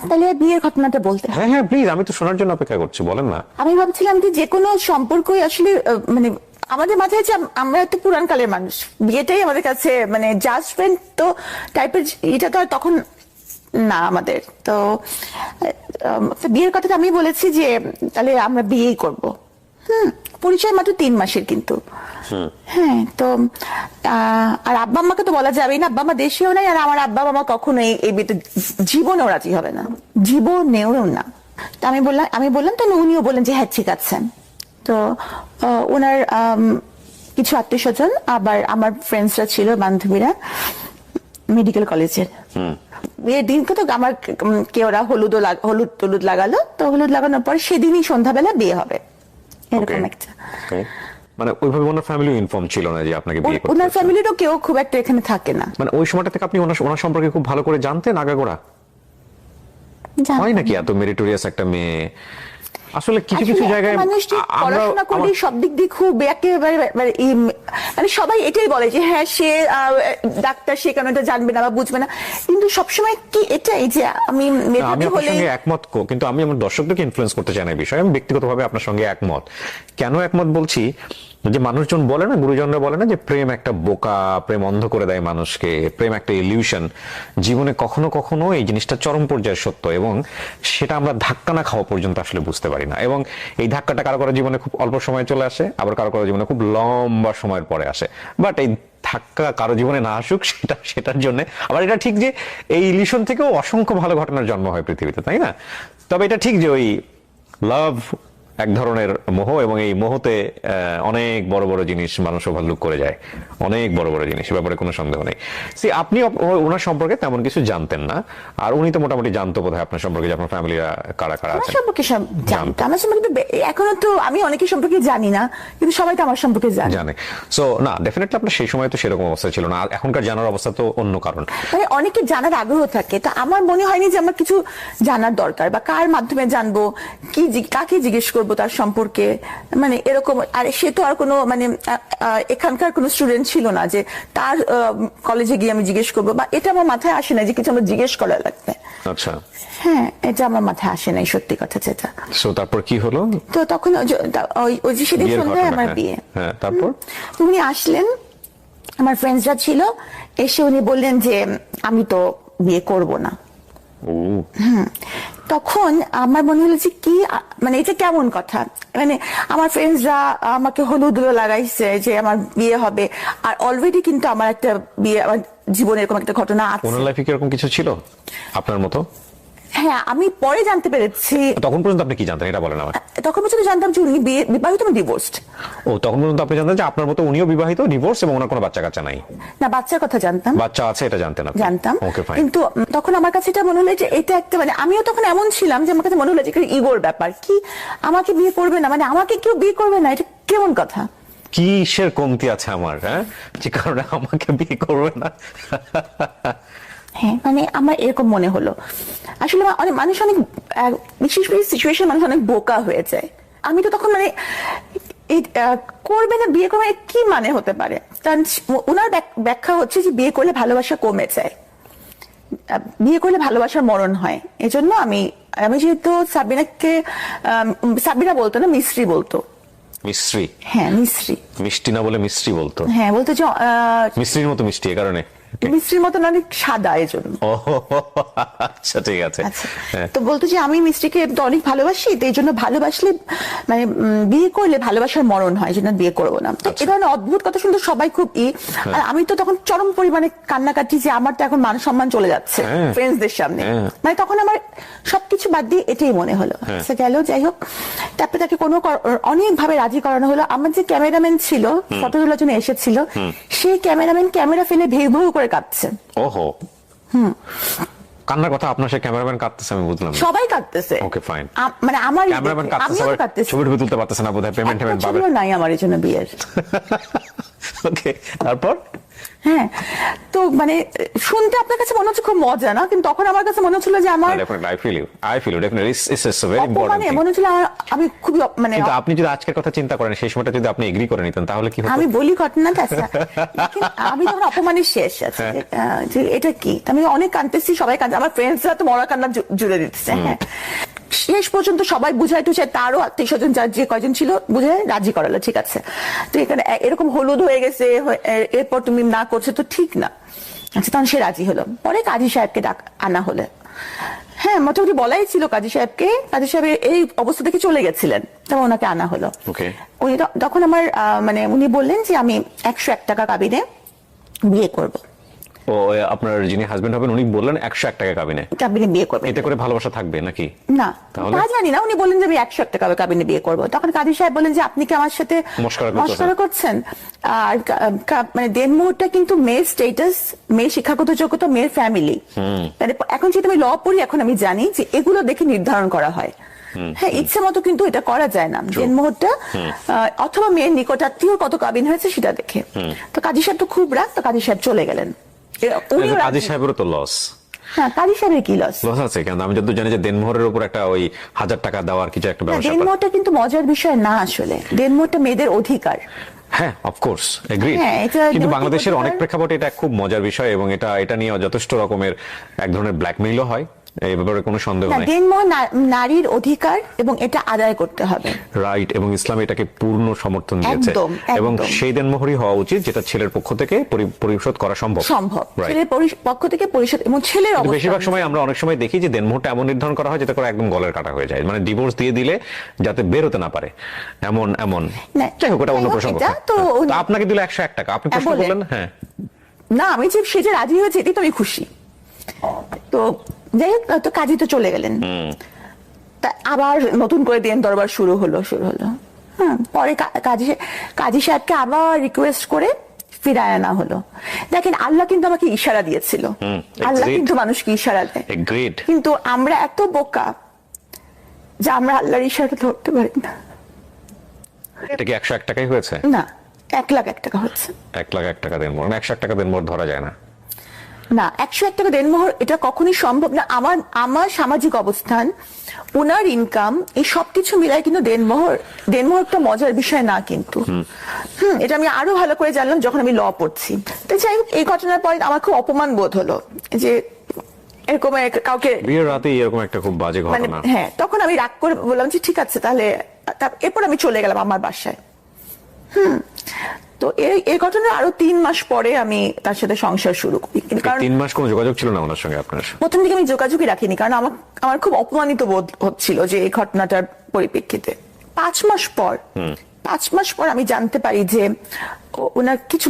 তাহলে বিয়ের ঘটনাটা বলতে হবে। হ্যাঁ প্লিজ, আমি তো শোনার জন্য অপেক্ষা করছি, বলেন না। আমি ভাবছিলাম যে কোনো সম্পর্কই আসলে মানে আমাদের মাথায় যে আমরা তো পুরান কালের মানুষ, বিয়েটাই আমাদের কাছে মানে জাজমেন্ট তো টাইপের, এটা তো আর তখন না আমাদের। তো বিয়ের কথাটা আমি বলেছি যে তাহলে আমরা বিয়েই করব। পরিচয় মাত্র 3 মাসের কিন্তু। হ্যাঁ, তো আর আব্বা আম্মাকে তো বলা যাবেই না, আব্বা আম্মা দেশেও নাই, আর আমার আব্বা আম্মা কখনোই এই বিয়েতে জীবনেও রাজি হবে না, জীবনেও না। তো আমি বললাম, তাহলে উনিও বললেন যে হ্যাঁ ঠিক আছে। তো ওনার কিছু আত্মীয় স্বজন, আবার আমার ফ্রেন্ডসরা ছিল, বান্ধবীরা মেডিকেল কলেজের। বিয়ের দিন তো আমার কে ওরা হলুদ লাগালো, তো হলুদ লাগানোর পর সেদিনই সন্ধ্যাবেলা বিয়ে হবে, এরকম একটা। মানে ওইভাবে ওনার ফ্যামিলিও ইনফর্ম ছিল না যে আপনাকে বিয়ে করতে ওনার হচ্ছে? ফ্যামিলিরও কেউ খুব একটা এখানে থাকে না। মানে ওই সময়টা থেকে আপনি ওনার সম্পর্কে খুব ভালো করে জানতেন আগাগোড়া? হয় নাকি এত মেরিটোরিয়াস একটা মেয়ে? আসলে কিছু কিছু আসলে জায়গায় একটা মানুষ যে পড়াশোনা করে সব দিক দিয়ে খুব একেবারে মানে সবাই এটাই বলে যে হ্যাঁ সে ডাক্তার, সে কেন এটা জানবে না বা বুঝবে না, কিন্তু সবসময় কি এটাই যে আমি আমি মেধাবী আপনার হলে সঙ্গে একমত কিন্তু আমি আমার দর্শকদেরকে ইনফ্লুয়েন্স করতে চাই না এই বিষয়ে। আমি ব্যক্তিগতভাবে আপনার সঙ্গে একমত। কেন একমত বলছি, যে মানুষজন বলে না, গুরুজনরা বলে না যে প্রেম একটা বোকা, প্রেম অন্ধ করে দেয় মানুষকে, প্রেম একটা ইলিউশন। জীবনে কখনো কখনো এই জিনিসটা চরম পর্যায়ে সত্য, এবং সেটা আমরা ধাক্কা না খাওয়া পর্যন্ত আসলে বুঝতে পারি না। এবং এই ধাক্কাটা কারো কারো জীবনে খুব অল্প সময় চলে আসে, আবার কারো কারো জীবনে খুব লম্বা সময়ের পরে আসে। বাট এই ধাক্কা কারো জীবনে না আসুক সেটার জন্য আবার এটা ঠিক যে এই ইলিউশন থেকেও অসংখ্য ভালো ঘটনার জন্ম হয় পৃথিবীতে, তাই না? তবে এটা ঠিক যে ওই লাভ এক ধরনের মোহ, এবং এই মোহতে অনেক বড় বড় জিনিস মানুষ ওভারলুক করে যায়, অনেক বড় বড় জিনিস, ব্যাপারে কোনো সন্দেহ নেই। আপনি ওনার সম্পর্কে তেমন কিছু জানতেন না, আর উনি তো মোটামুটি জানতো বোধহয় আপনার সম্পর্কে, যে আপনার ফ্যামিলিরা কারা কারা আমার আছেন। সম্পর্কে সব জানতো। আমার সম্পর্কে এখনো তো আমি অনেকের সম্পর্কে জানি না, কিন্তু সবাই তো আমার সম্পর্কে জানে। সো না, ডেফিনেটলি আপনার সেই সময় তো সেরকম অবস্থা ছিল না, আর এখনকার জানার অবস্থা তো অন্য কারণ। মানে অনেকে জানার আগ্রহ থাকে, তো আমার মনে হয়নি যে আমার কিছু জানার দরকার, বা কার মাধ্যমে জানবো, কাকে জিজ্ঞেস করবো তার সম্পর্কে, মানে এরকম। আর সে তো আর কোনো মানে এখানকার কোনো স্টুডেন্ট ছিল না যে তার কলেজে গিয়ে আমি জিজ্ঞেস করবো, বা এটা আমার মাথায় আসে না যে কিছু আমার জিজ্ঞেস করা লাগবে। আচ্ছা, হ্যাঁ, এটা আমার মাথায় আসে নাই, সত্যি কথা যেটা। সো তারপর কি হলো? তো তখন ওই যে সেদিন সন্ধ্যায় আমার বিয়ে। হ্যাঁ, তারপর উনি আসলেন, আমার ফ্রেন্ডসরা ছিল, এসে উনি বললেন যে আমি তো বিয়ে করব না। তখন আমার মনে হলো যে কি মানে এটা কেমন কথা, মানে আমার ফ্রেন্ডসরা আমাকে হলুদ লাগাইছে যে আমার বিয়ে হবে, আর অলরেডি কিন্তু আমার একটা বিয়ে, আমার জীবনে এরকম একটা ঘটনা আছে। ওনার লাইফে কি এরকম কিছু ছিল আপনার মতো? হ্যাঁ, আমি পরে জানতে পেরেছি। তখন পর্যন্ত আপনি কি জানতেন এটা বলেন আমার। তখন পর্যন্ত জানতাম যে উনি বিবাহিত এবং ডিভোর্সড। ও, তখন পর্যন্ত আপনি জানতেন যে আপনার মতো উনিও বিবাহিত, ডিভোর্স, এবং ওনার কোনো বাচ্চা কাচ্চা নাই? না, বাচ্চার কথা জানতাম। বাচ্চা আছে এটা জানতেন আপনি? জানতাম। ওকে, ফাইন। কিন্তু তখন আমার কাছে এটা মনে হলো যে এটা একটা, মানে আমিও তখন এমন ছিলাম যে আমার কাছে মনে হলো যে একটা ইগোর ব্যাপার, কি আমাকে বিয়ে করবে না, মানে আমাকে কেউ বিয়ে করবে না, এটা কেমন কথা। কিসের কমতি আছে আমার, হ্যাঁ, যে কারণে আমাকে বিয়ে করবে না? হ্যাঁ, মানে আমার এরকম মনে হলো। আসলে অনেক মানুষ, অনেক বিশেষ করে সিচুয়েশন মানুষ অনেক বোকা হয়ে যায়। আমি তো তখন মানে করবে না, বিয়ে করবে কি মানে হতে পারে, কারণ ওনার ব্যাখ্যা হচ্ছে যে বিয়ে করলে ভালোবাসা কমে যায়, বিয়ে করলে ভালোবাসার মরণ হয়। এজন্য আমি যেহেতু সাবিনাকে সাবিনা বলতো না, মিস্ত্রি বলতো। মিস্ত্রি? হ্যাঁ, মিস্ত্রি। মিষ্টি না বলে মিস্ত্রি বলতো? হ্যাঁ, বলতো যে মিস্ত্রির মতো মিষ্টি, এ কারণে মিস্ত্রির মতন অনেক সাদা, এজন্য। ও আচ্ছা, ঠিক আছে। তো বলতো যে আমি মিস্ত্রিকে অনেক ভালোবাসি, তো এই জন্য ভালোবাসলে মানে বিয়ে করলে ভালোবাসার মরণ হয়, জন্য বিয়ে করবো না। তো এই ধরনের অদ্ভুত কথা শুনতে সবাই খুব আর আমি তো তখন চরম পরিমাণে কান্নাকাটি, যে আমার তো এখন মান সম্মান চলে যাচ্ছে ফ্রেন্ডসদের সামনে। মানে তখন আমার সবকিছু বাদ দিয়ে এটাই মনে হলো। আচ্ছা, গেল, যাই হোক। তারপরে তাকে অনেক ভাবে রাজি করানো হলো। আমার যে ক্যামেরাম্যান ছিল, ফটো তোলার জন্য এসেছিল, সেই ক্যামেরাম্যান ক্যামেরা ফেলে ভেউ করে কাঁদছে। ওহো, কান্নার কথা আপনার, সে ক্যামেরাম্যান কাঁদতেছে, আমি বুঝলাম। সবাই কাঁদতেছে। ওকে, ফাইন। মানে আমার ক্যামেরাম্যান কাঁদতেছে, ছবি তুলতে পারতেছে না বোধহয়, পেমেন্ট পাবে নাই আমার এই জন্য বিয়ের। ওকে, তারপর? হ্যাঁ, তো মানে শুনতে আপনার কাছে মনে হচ্ছে খুব মজা না, কিন্তু তখন আমার কাছে মনে হচ্ছিল যে আমার I feel you definitely, it's a very important thing. মনে হচ্ছিল আমি খুবই মানে। কিন্তু আপনি যদি আজকের কথা চিন্তা করেন, সেই সময়টা যদি আপনি এগ্রি করে নিতেন, তাহলে কি হতো? আমি বলি ঘটনাটা, আমি তখন অপমানের শেষ আছে যে এটা কি, আমি অনেক কাঁদতেছি, সবাই কাঁদছে, আমার ফ্রেন্ডসরা তো মরা কান্না জুড়ে দিতেছে। হ্যাঁ, শেষ পর্যন্ত সবাই বুঝাই টুঝাই, তারও আত্মীয় স্বজন যার যে কয়জন ছিল বুঝে রাজি করালো, ঠিক আছে। তো এখানে এরকম হলুদ হয়ে গেছে, এরপর তুমি না করছো তো ঠিক না। আচ্ছা, তখন সে রাজি হলো। পরে কাজী সাহেবকে আনা হলো। হ্যাঁ, মোটামুটি বলাই ছিল কাজী সাহেবকে। কাজী সাহেব এই অবস্থা থেকে চলে গেছিলেন, তখন ওনাকে আনা হলো। উনি তখন আমার মানে উনি বললেন যে আমি 101 টাকা কাবিনে বিয়ে করব। ও, আপনার যিনি হাজবেন্ড হবেন উনি বললেন 101 টাকা কাবিনে বিয়ে করবে, এতে করে ভালোবাসা থাকবে নাকি? না, তা জানি না। উনি বললেন যে আমি 101 টাকা কাবিনে বিয়ে করবো। তখন কাজী সাহেব বলেন যে আপনি কি আমার সাথে মশকরা করছেন? আর মানে দেন মুহূর্তে কিন্তু মেয়ের স্টেটাস, মেয়ের শিক্ষাগত যোগ্যতা, মেয়ের ফ্যামিলি, মানে এখন যেহেতু আমি ল পড়ি, এখন আমি জানি যে এগুলো দেখে নির্ধারণ করা হয়। হ্যাঁ, ইচ্ছে মতো কিন্তু এটা করা যায় না। দেনমোহরটা অথবা মেয়ের নিকটাত্মীয় কত কাবিন হয়েছে সেটা দেখে। তো কাজী সাহেব তো খুব রাগ, তো কাজী সাহেব চলে গেলেন। উনিও রাগ- কাজী সাহেবেরও তো লস হ্যাঁ, কাজী সাহেবের কি লস? আছে, কেন আমি যতদূর জানি যে দেনমোহরের উপর একটা ওই 1000 টাকা দেওয়ার কিছু একটা ব্যবস্থা দেনমোহরটা কিন্তু মজার বিষয় না আসলে। দেনমোহরটা মেয়েদের অধিকার। হ্যাঁ, অফকোর্স এগ্রি। হ্যাঁ, এটা কিন্তু নৈতিক বাংলাদেশের অধিকার। অনেক প্রেক্ষাপটে এটা খুব মজার বিষয়, এবং এটা নিয়ে যথেষ্ট রকমের এক ধরনের ব্ল্যাকমেইলও হয়, এই ব্যাপারে কোনো সন্দেহ না, নেই। দেনমোহর নারীর অধিকার এবং এটা আদায় করতে হবে। রাইট, এবং ইসলাম এটাকে পূর্ণ সমর্থন দিয়েছে, একদম, এবং একদম। সেই দেনমোহরই হওয়া উচিত যেটা ছেলের পক্ষ থেকে পরিশোধ করা সম্ভব। Right. ছেলের পক্ষ থেকে পরিষদ এবং ছেলের কিন্তু অবস্থা বেশিরভাগ সময় আমরা অনেক সময় দেখি যে দেনমোহরটা এমন নির্ধারণ করা হয় যাতে করে একদম গলের কাটা হয়ে যায়, মানে ডিভোর্স দিয়ে দিলে যাতে বের হতে না পারে, এমন না, যাই হোক, ওটা অন্য যাই হোক, প্রসঙ্গ। এটা তো তো আপনাকে দিল 101 টাকা, আপনি প্রশ্ন বলেন। করলেন। হ্যাঁ, না, আমি যে সে যে রাজি হয়েছে এটাই তো আমি খুশি। তো যাই হোক, তো কাজী তো চলে গেলেন। তা আবার নতুন করে দেন দরবার শুরু হলো। হ্যাঁ, পরে কাজী সাহেবকে আবার রিকোয়েস্ট করে ফিরায় আনা হলো। দেখেন, আল্লাহ কিন্তু আমাকে ইশারা দিয়েছিল। আল্লাহ agreed. কিন্তু মানুষকে ইশারা দেয়, এগ্রিড। কিন্তু আমরা এত বোকা যে আমরা আল্লাহর ইশারা ধরতে পারি না। এটা কি 101 টাকাই হয়েছে? না, 1,01,000 টাকা হচ্ছে। 1,01,000 টাকা দেনমোহর, 101 টাকা দেনমোহর ধরা যায় না। না, 101 টাকা দেনমোহর এটা কখনোই সম্ভব না। আমার সামাজিক অবস্থান, ওনার ইনকাম, এই সবকিছু মিলাই কিন্তু দেনমোহরটা মজার বিষয় না কিন্তু। এটা আমি আরো ভালো করে জানলাম যখন আমি ল পড়ছি। তো যাই হোক, এই ঘটনার পরে আমার খুব অপমান বোধ হলো যে এরকম কাউকে বিয়ের রাতে এরকম একটা খুব বাজে মানে, ঘটনা। হ্যাঁ, তখন আমি রাগ করে বললাম যে ঠিক আছে তাহলে। এরপর আমি চলে গেলাম আমার বাসায়। তো এই ঘটনার আরো 3 মাস পরে আমি তার সাথে সংসার শুরু করি। কারণ 3 মাস কোনো যোগাযোগ ছিল না ওনার সঙ্গে আপনার? প্রথম দিকে আমি যোগাযোগই রাখিনি, কারণ আমার খুব অপমানিত বোধ হচ্ছিল যে এই ঘটনাটার পরিপ্রেক্ষিতে। 5 মাস পর আমি জানতে পারি যে ওনার কিছু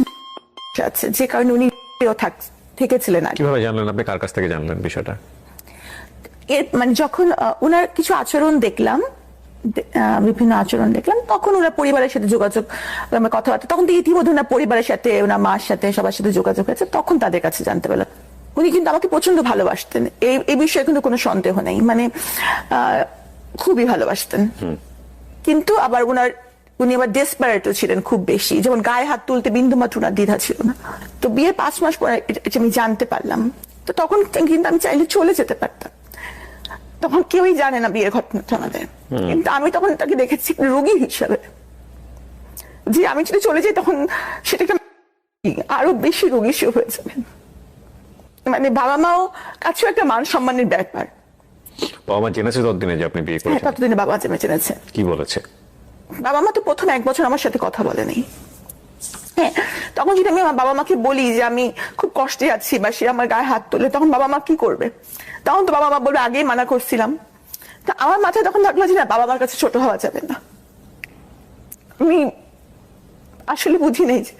আছে, যে কারণে উনি থেকেছিলেন আর কি। কিভাবে জানলেন আপনি? কার কাছ থেকে জানলেন বিষয়টা? মানে যখন ওনার কিছু আচরণ দেখলাম, বিভিন্ন আচরণ দেখলাম, তখন ওনার পরিবারের সাথে যোগাযোগ, আমার কথাবার্তা, তখন তো ইতিমধ্যে ওনার পরিবারের সাথে, ওনার মার সাথে, সবার সাথে যোগাযোগ হয়েছে, তখন তাদের কাছে জানতে পারলাম। উনি কিন্তু আমাকে প্রচন্ড ভালোবাসতেন, এই বিষয়ে কিন্তু কোনো সন্দেহ নেই, মানে খুবই ভালোবাসতেন। কিন্তু আবার উনি আবার ডেসপারেটও ছিলেন খুব বেশি, যেমন গায়ে হাত তুলতে বিন্দুমাত্র ওনার দ্বিধা ছিল না। তো বিয়ের 5 মাস পরে এটা আমি জানতে পারলাম। তো তখন কিন্তু আমি চাইলে চলে যেতে পারতাম, তখন কেউই জানে না বিয়ের ঘটনাটা আমাদের। কিন্তু আমি তখন তাকে দেখেছি রোগী হিসাবে, যে আমি যদি চলে যাই তখন সেটাকে আরো বেশি রোগী হয়ে যাবে। মানে বাবা মাও কাছেও একটা মান সম্মানের ব্যাপার। বাবা মা জেনেছে ততদিনে যে আপনি বিয়ে হ্যাঁ, করেছেন? ততদিনে বাবা জেনেছে। কি বলেছে? বাবা মা তো প্রথম 1 বছর আমার সাথে কথা বলেনি। হ্যাঁ, তখন যদি আমি আমার বাবা মাকে বলি যে আমি খুব কষ্টে আছি বা সে আমার গায়ে হাত তোলে, তখন বাবা মা কি করবে? তখন তো বাবা মা বলবে আগেই মানা করছিলাম। তা আমার মাথায় তখন থাকলো যে না, বাবা মার কাছে ছোট হওয়া যাবে না। আমি আসলে বুঝি নেই যে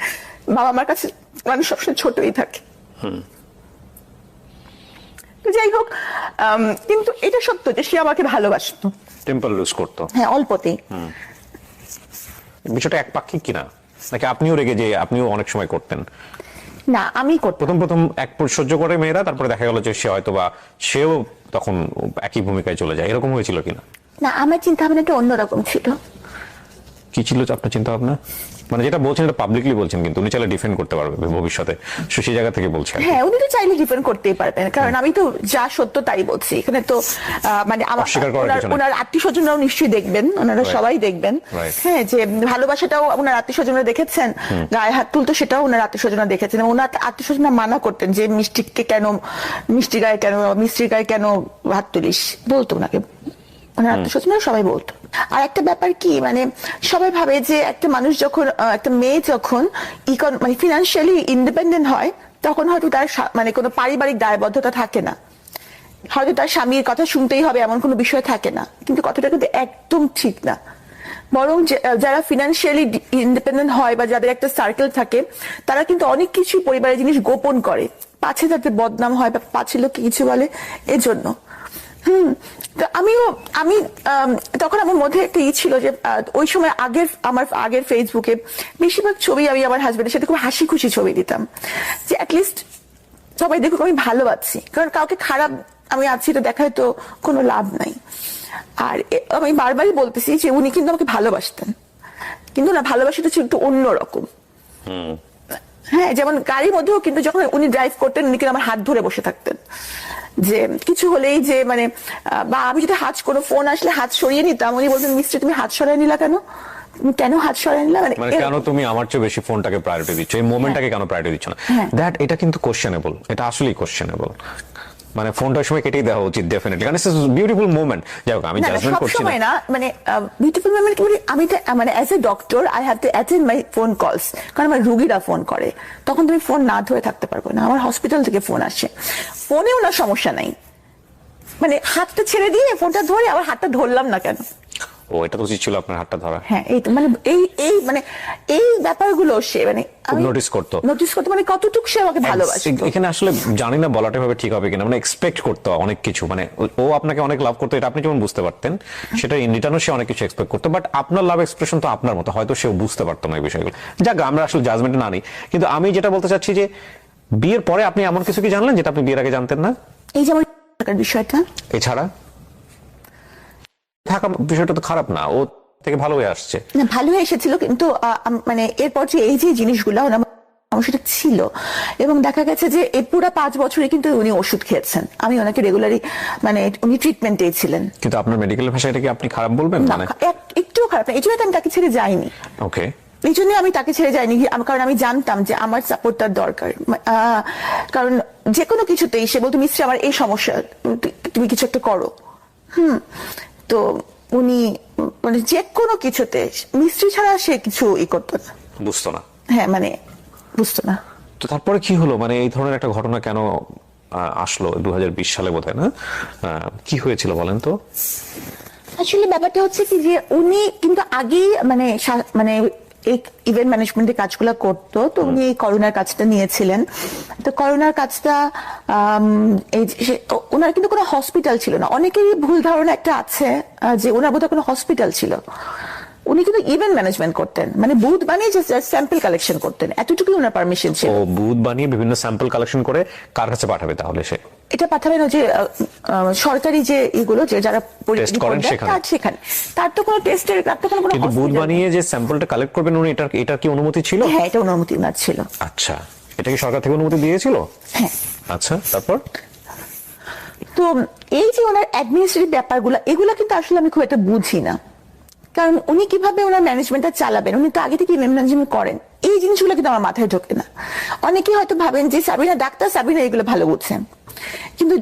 বাবা মার কাছে মানুষ সবসময় ছোটই থাকে। তো যাই হোক, কিন্তু এটা সত্য যে সে আমাকে ভালোবাসতো। টেম্পার লুজ করতো? হ্যাঁ, অল্পতেই। বিষয়টা একপাক্ষিক কিনা, নাকি আপনিও রেগে যে আপনিও অনেক সময় করতেন? না, আমি করতাম। প্রথম এক সহ্য করে মেয়েরা, তারপরে দেখা গেল যে সে হয়তো বা সেও তখন একই ভূমিকায় চলে যায়, এরকম হয়েছিল কিনা? না, আমার চিন্তা ভাবনাটা অন্যরকম ছিল। কি ছিল আপনার চিন্তা ভাবনা? মানে যেটা বলছেন এটা পাবলিকলি বলছেন, কিন্তু উনি চাইলে ডিফেন্ড করতে পারবে ভবিষ্যতে, সেই জায়গা থেকে বলছেন। হ্যাঁ, উনি তো চাইলে ডিফেন্ড করতেই পারবেন, কারণ আমি তো যা সত্য তাই বলছি। এখানে তো মানে আমার অস্বীকার করার কিছু নেই। ওনার আত্মীয় স্বজনরাও নিশ্চয়ই দেখবেন, ওনারা সবাই দেখবেন। হ্যাঁ, যে ভালোবাসাটাও ওনার আত্মীয় স্বজনরা দেখেছেন, গায়ে হাত তুলতো সেটাও ওনার আত্মীয় স্বজনরা দেখেছেন। ওনার আত্মীয় স্বজনরা মানা করতেন যে মিষ্টির গায়ে কেন হাত তুলিস, বলতো ওনাকে। ওনার আত্মীয় স্বজনরা সবাই বলতো। আর একটা ব্যাপার কি, মানে সবাই ভাবে যে একটা মানুষ যখন, একটা মেয়ে যখন মানে ফিনান্সিয়ালি ইন্ডিপেন্ডেন্ট হয়, তখন হয়তো তার মানে কোনো পারিবারিক দায়বদ্ধতা থাকে না, হয়তো তার স্বামীর কথা শুনতেই হবে এমন কোনো বিষয় থাকে না। কিন্তু কথাটা কিন্তু একদম ঠিক না। বরং যারা ফিনান্সিয়ালি ইন্ডিপেন্ডেন্ট হয় বা যাদের একটা সার্কেল থাকে, তারা কিন্তু অনেক কিছু পরিবারের জিনিস গোপন করে, পাছে তাদের বদনাম হয় বা পাছে লোক কিছু বলে, এজন্য। তো আমি তখন আমার মধ্যে একটা ছিল যে ওই সময় আমার আগের ফেসবুকে বেশিরভাগ ছবি আমি আমার হাজবেন্ডের সাথে খুব হাসি খুশি ছবি দিতাম, যে অ্যাটলিস্ট সবাই দেখুক আমি ভালো আছি। কারণ কাউকে খারাপ আমি আছি, তো দেখায় তো কোনো লাভ নাই। আর আমি বারবারই বলতেছি যে উনি কিন্তু আমাকে ভালোবাসতেন, কিন্তু না ভালোবাসাটা ছিল একটু অন্যরকম। হ্যাঁ, যেমন গাড়ির মধ্যেও কিন্তু যখন উনি ড্রাইভ করতেন উনি কিন্তু আমার হাত ধরে বসে থাকতেন, যে কিছু হলেই যে মানে বা আমি যদি হাত কোনো ফোন আসলে হাত সরিয়ে নিতাম, উনি বলতেন মিস্ত্রি তুমি হাত সরাই নিলা কেন, তুমি কেন হাত সরাই নিলা, মানে কেন তুমি আমার চেয়ে বেশি ফোনটাকে প্রায়োরিটি দিচ্ছ, এই মোমেন্টটাকে কেন প্রায়োরিটি দিচ্ছ না, দ্যাট এটা কিন্তু কোশ্চেনেবল, এটা আসলেই কোশ্চেনেবল। মানে ফোনটার সময় কেটেই দেওয়া উচিত ডেফিনেটলি, কারণ ইটস বিউটিফুল মোমেন্ট। যাই হোক, আমি জাজমেন্ট করছি না, না মানে বিউটিফুল মোমেন্ট কি বলি, আমি মানে as a doctor I have to attend my phone calls, কারণ আমার রোগীরা ফোন করে, তখন তুমি ফোন না ধরে থাকতে পারবে না। আমার হসপিটাল থেকে ফোন আসে, ফোনেও না সমস্যা নাই, মানে হাতটা ছেড়ে দিয়ে ফোনটা ধরে আবার হাতটা ধরলাম না কেন। ও, এটা তো উচিত ছিল আপনার হাতটা ধরা। হ্যাঁ, এই তো মানে এই মানে এই ব্যাপারগুলো সে মানে নোটিস করতো মানে কতটুকু সে আমাকে ভালোবাসে। এখানে আসলে জানি না বলাটা ভাবে ঠিক হবে কিনা, মানে এক্সপেক্ট করতো অনেক কিছু, মানে ও আপনাকে অনেক লাভ করতো, এটা আপনি যেমন বুঝতে পারতেন, সেটা ইন রিটার্নও সে অনেক কিছু এক্সপেক্ট করতো, বাট আপনার লাভ এক্সপ্রেশন তো আপনার মতো, হয়তো সেও বুঝতে পারতো না এই বিষয়গুলো। যাক, আমরা আসলে জাজমেন্টে না নিই, কিন্তু আমি যেটা বলতে চাচ্ছি যে বিয়ের পরে আপনি এমন কিছু কি জানলেন যেটা আপনি বিয়ের আগে জানতেন না? এই যে আমার টাকার বিষয়টা, এছাড়া থাকা বিষয়টা তো খারাপ না, ও থেকে ভালো হয়ে আসছে। না ভালো হয়ে এসেছিল, কিন্তু মানে এরপর যে এই যে জিনিসগুলো আমার সেটা ছিল, এবং দেখা গেছে যে এই পুরো 5 বছরে কিন্তু উনি ওষুধ খেয়েছেন, আমি ওনাকে রেগুলারই মানে উনি ট্রিটমেন্টেই ছিলেন। কিন্তু আপনার মেডিকেলের ভাষায় এটা কি আপনি খারাপ বলবেন? মানে একটুও খারাপ না, এই জন্য আমি তাকে ছেড়ে যাইনি। ওকে, এই জন্য আমি তাকে ছেড়ে যাইনি, কারণ আমি জানতাম যে আমার সাপোর্ট তার দরকার। কারণ যে কোনো কিছুতেই সে বলতো মিস্ত্রি আমার এই সমস্যা, তুমি কিছু একটা করো। তো উনি মানে যে কোনো কিছুতে মিস্ত্রি ছাড়া সে কিছু করতো না, বুঝতো না। হ্যাঁ, মানে বুঝতো না। তো তারপরে কি হলো, মানে এই ধরনের একটা ঘটনা কেন আসলো 2020 সালে বোধহয়, না? কি হয়েছিল বলেন তো? আসলে ব্যাপারটা হচ্ছে কি যে উনি কিন্তু আগেই মানে মানে এই ইভেন্ট ম্যানেজমেন্টের কাজগুলো করতো, তো উনি এই করোনার কাজটা নিয়েছিলেন। তো করোনার কাজটা এই ওনার কিন্তু কোনো হসপিটাল ছিল না, অনেকেরই ভুল ধারণা একটা আছে যে ওনার বোধহয় কোনো হসপিটাল ছিল। উনি কিন্তু ইভেন্ট ম্যানেজমেন্ট করতেন, মানে বুথ বানিয়ে যে স্যাম্পল কালেকশন করতেন, এতটুকুই ওনার পারমিশন ছিল। ও বুথ বানিয়ে বিভিন্ন স্যাম্পল কালেকশন করে কার কাছে পাঠাবে তাহলে সে? এটা পাঠাবেন যে সরকারি যে এগুলো যে যারা টেস্ট করেন সেখানে, তার তো কোনো টেস্টের, তার তো কোনো কিন্তু বুথ বানিয়ে যে স্যাম্পলটা কালেক্ট করবেন উনি, এটার কি অনুমতি ছিল? হ্যাঁ, এটা অনুমতি না ছিল। আচ্ছা, এটা কি সরকার থেকে অনুমতি দিয়েছিল? হ্যাঁ। আচ্ছা, তারপর? তো এই যে ওনার অ্যাডমিনিস্ট্রেটিভ ব্যাপারগুলো, এগুলো কিন্তু আসলে আমি খুব একটা বুঝি না, কারণ উনি কিভাবে ওনার ম্যানেজমেন্টটা চালাবেন, উনি তো আগে থেকে ম্যানেজমেন্ট করেন, এই জিনিসগুলো কিন্তু আমার মাথায় ঢোকে না। অনেকেই হয়তো ভাবেন যে সাবিনা ডাক্তার, সাবিনা এগুলো ভালো বুঝছেন, কিন্তু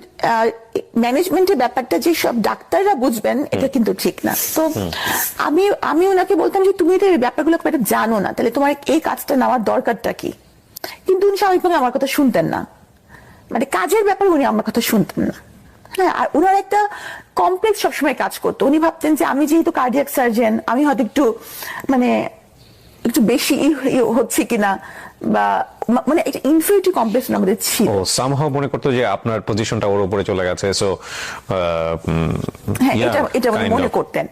ম্যানেজমেন্টের ব্যাপারটা যে সব ডাক্তাররা বুঝবেন এটা কিন্তু ঠিক না। তো আমি ওনাকে বলতাম যে তুমি এই ব্যাপারগুলো খুব একটা জানো না, তাহলে তোমার এই কাজটা নেওয়ার দরকারটা কি? কিন্তু উনি স্বাভাবিকভাবে আমার কথা শুনতেন না, মানে কাজের ব্যাপারে উনি আমার কথা শুনতেন না। হ্যাঁ, আর ওনার একটা কমপ্লেক্স সবসময় কাজ করতো, উনি ভাবতেন যে আমি যেহেতু কার্ডিয়াক সার্জন, আমি হয়তো মানে একটু বেশি হচ্ছে কিনা, বা মানে একটা ইনফিরিয়রিটি কমপ্লেক্স আমাদের ছিল। ও সামহাউ মনে করতো যে আপনার পজিশনটা ওর উপরে চলে গেছে, সো হ্যাঁ, এটা মনে করতেন,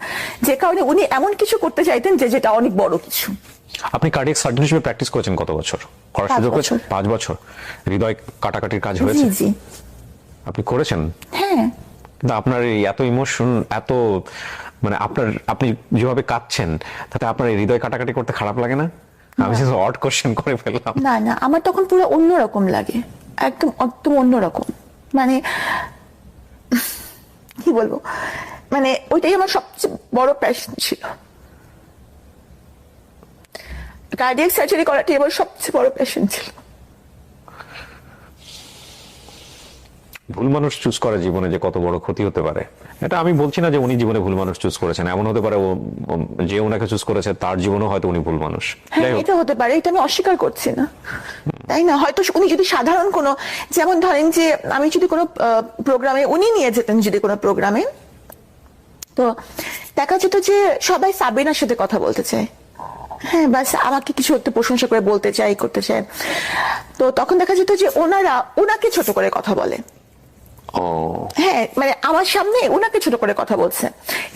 যে কারণে উনি এমন কিছু করতে চাইতেন যেটা অনেক বড় কিছু। আপনি কার্ডিয়াক সার্জন হিসেবে প্র্যাকটিস করেছেন কত বছর? করার সুযোগ হয়েছে? 5 বছর। হৃদয় কাটাকাটির কাজ হয়েছে? জি, আপনি করেছেন? হ্যাঁ। কিন্তু আপনার এই এত ইমোশন, এত মানে আপনি যেভাবে কাঁদছেন, তাতে আপনার এই হৃদয় কাটাকাটি করতে খারাপ লাগে না? আমি জাস্ট অড কোশ্চেন করে ফেললাম। না, আমার তখন পুরো অন্যরকম লাগে, একদম অন্যরকম, মানে কি বলবো, মানে ওইটাই আমার সবচেয়ে বড় প্যাশন ছিল। কার্ডিয়াক সার্জারি করাটাই আমার সবচেয়ে বড় প্যাশন ছিল। ভুল মানুষ চুজ করে জীবনে যে কত বড় ক্ষতি হতে পারে, এটা আমি বলছি না যে উনি জীবনে ভুল মানুষ চুজ করেছেন, এমন হতে পারে ও যে ওনাকে চুজ করেছে তার জীবনেও হয়তো উনি ভুল মানুষ। হ্যাঁ, এটা হতে পারে, এটা আমি অস্বীকার করছি না, তাই না? হয়তো উনি যদি সাধারণ কোনো, যেমন ধরেন যে আমি যদি কোনো প্রোগ্রামে উনি নিয়ে যেতেন, যদি কোনো প্রোগ্রামে, তো দেখা যেত যে সবাই সাবিনার সাথে কথা বলতে চায়, হ্যাঁ, বাস আমাকে কিছু একটা প্রশংসা করে বলতে চায়, করতে চায়, তো তখন দেখা যেত যে ওনারা ওনাকে ছোট করে কথা বলে। হ্যাঁ, মানে আমার সামনে ওনাকে ছোট করে কথা বলছে,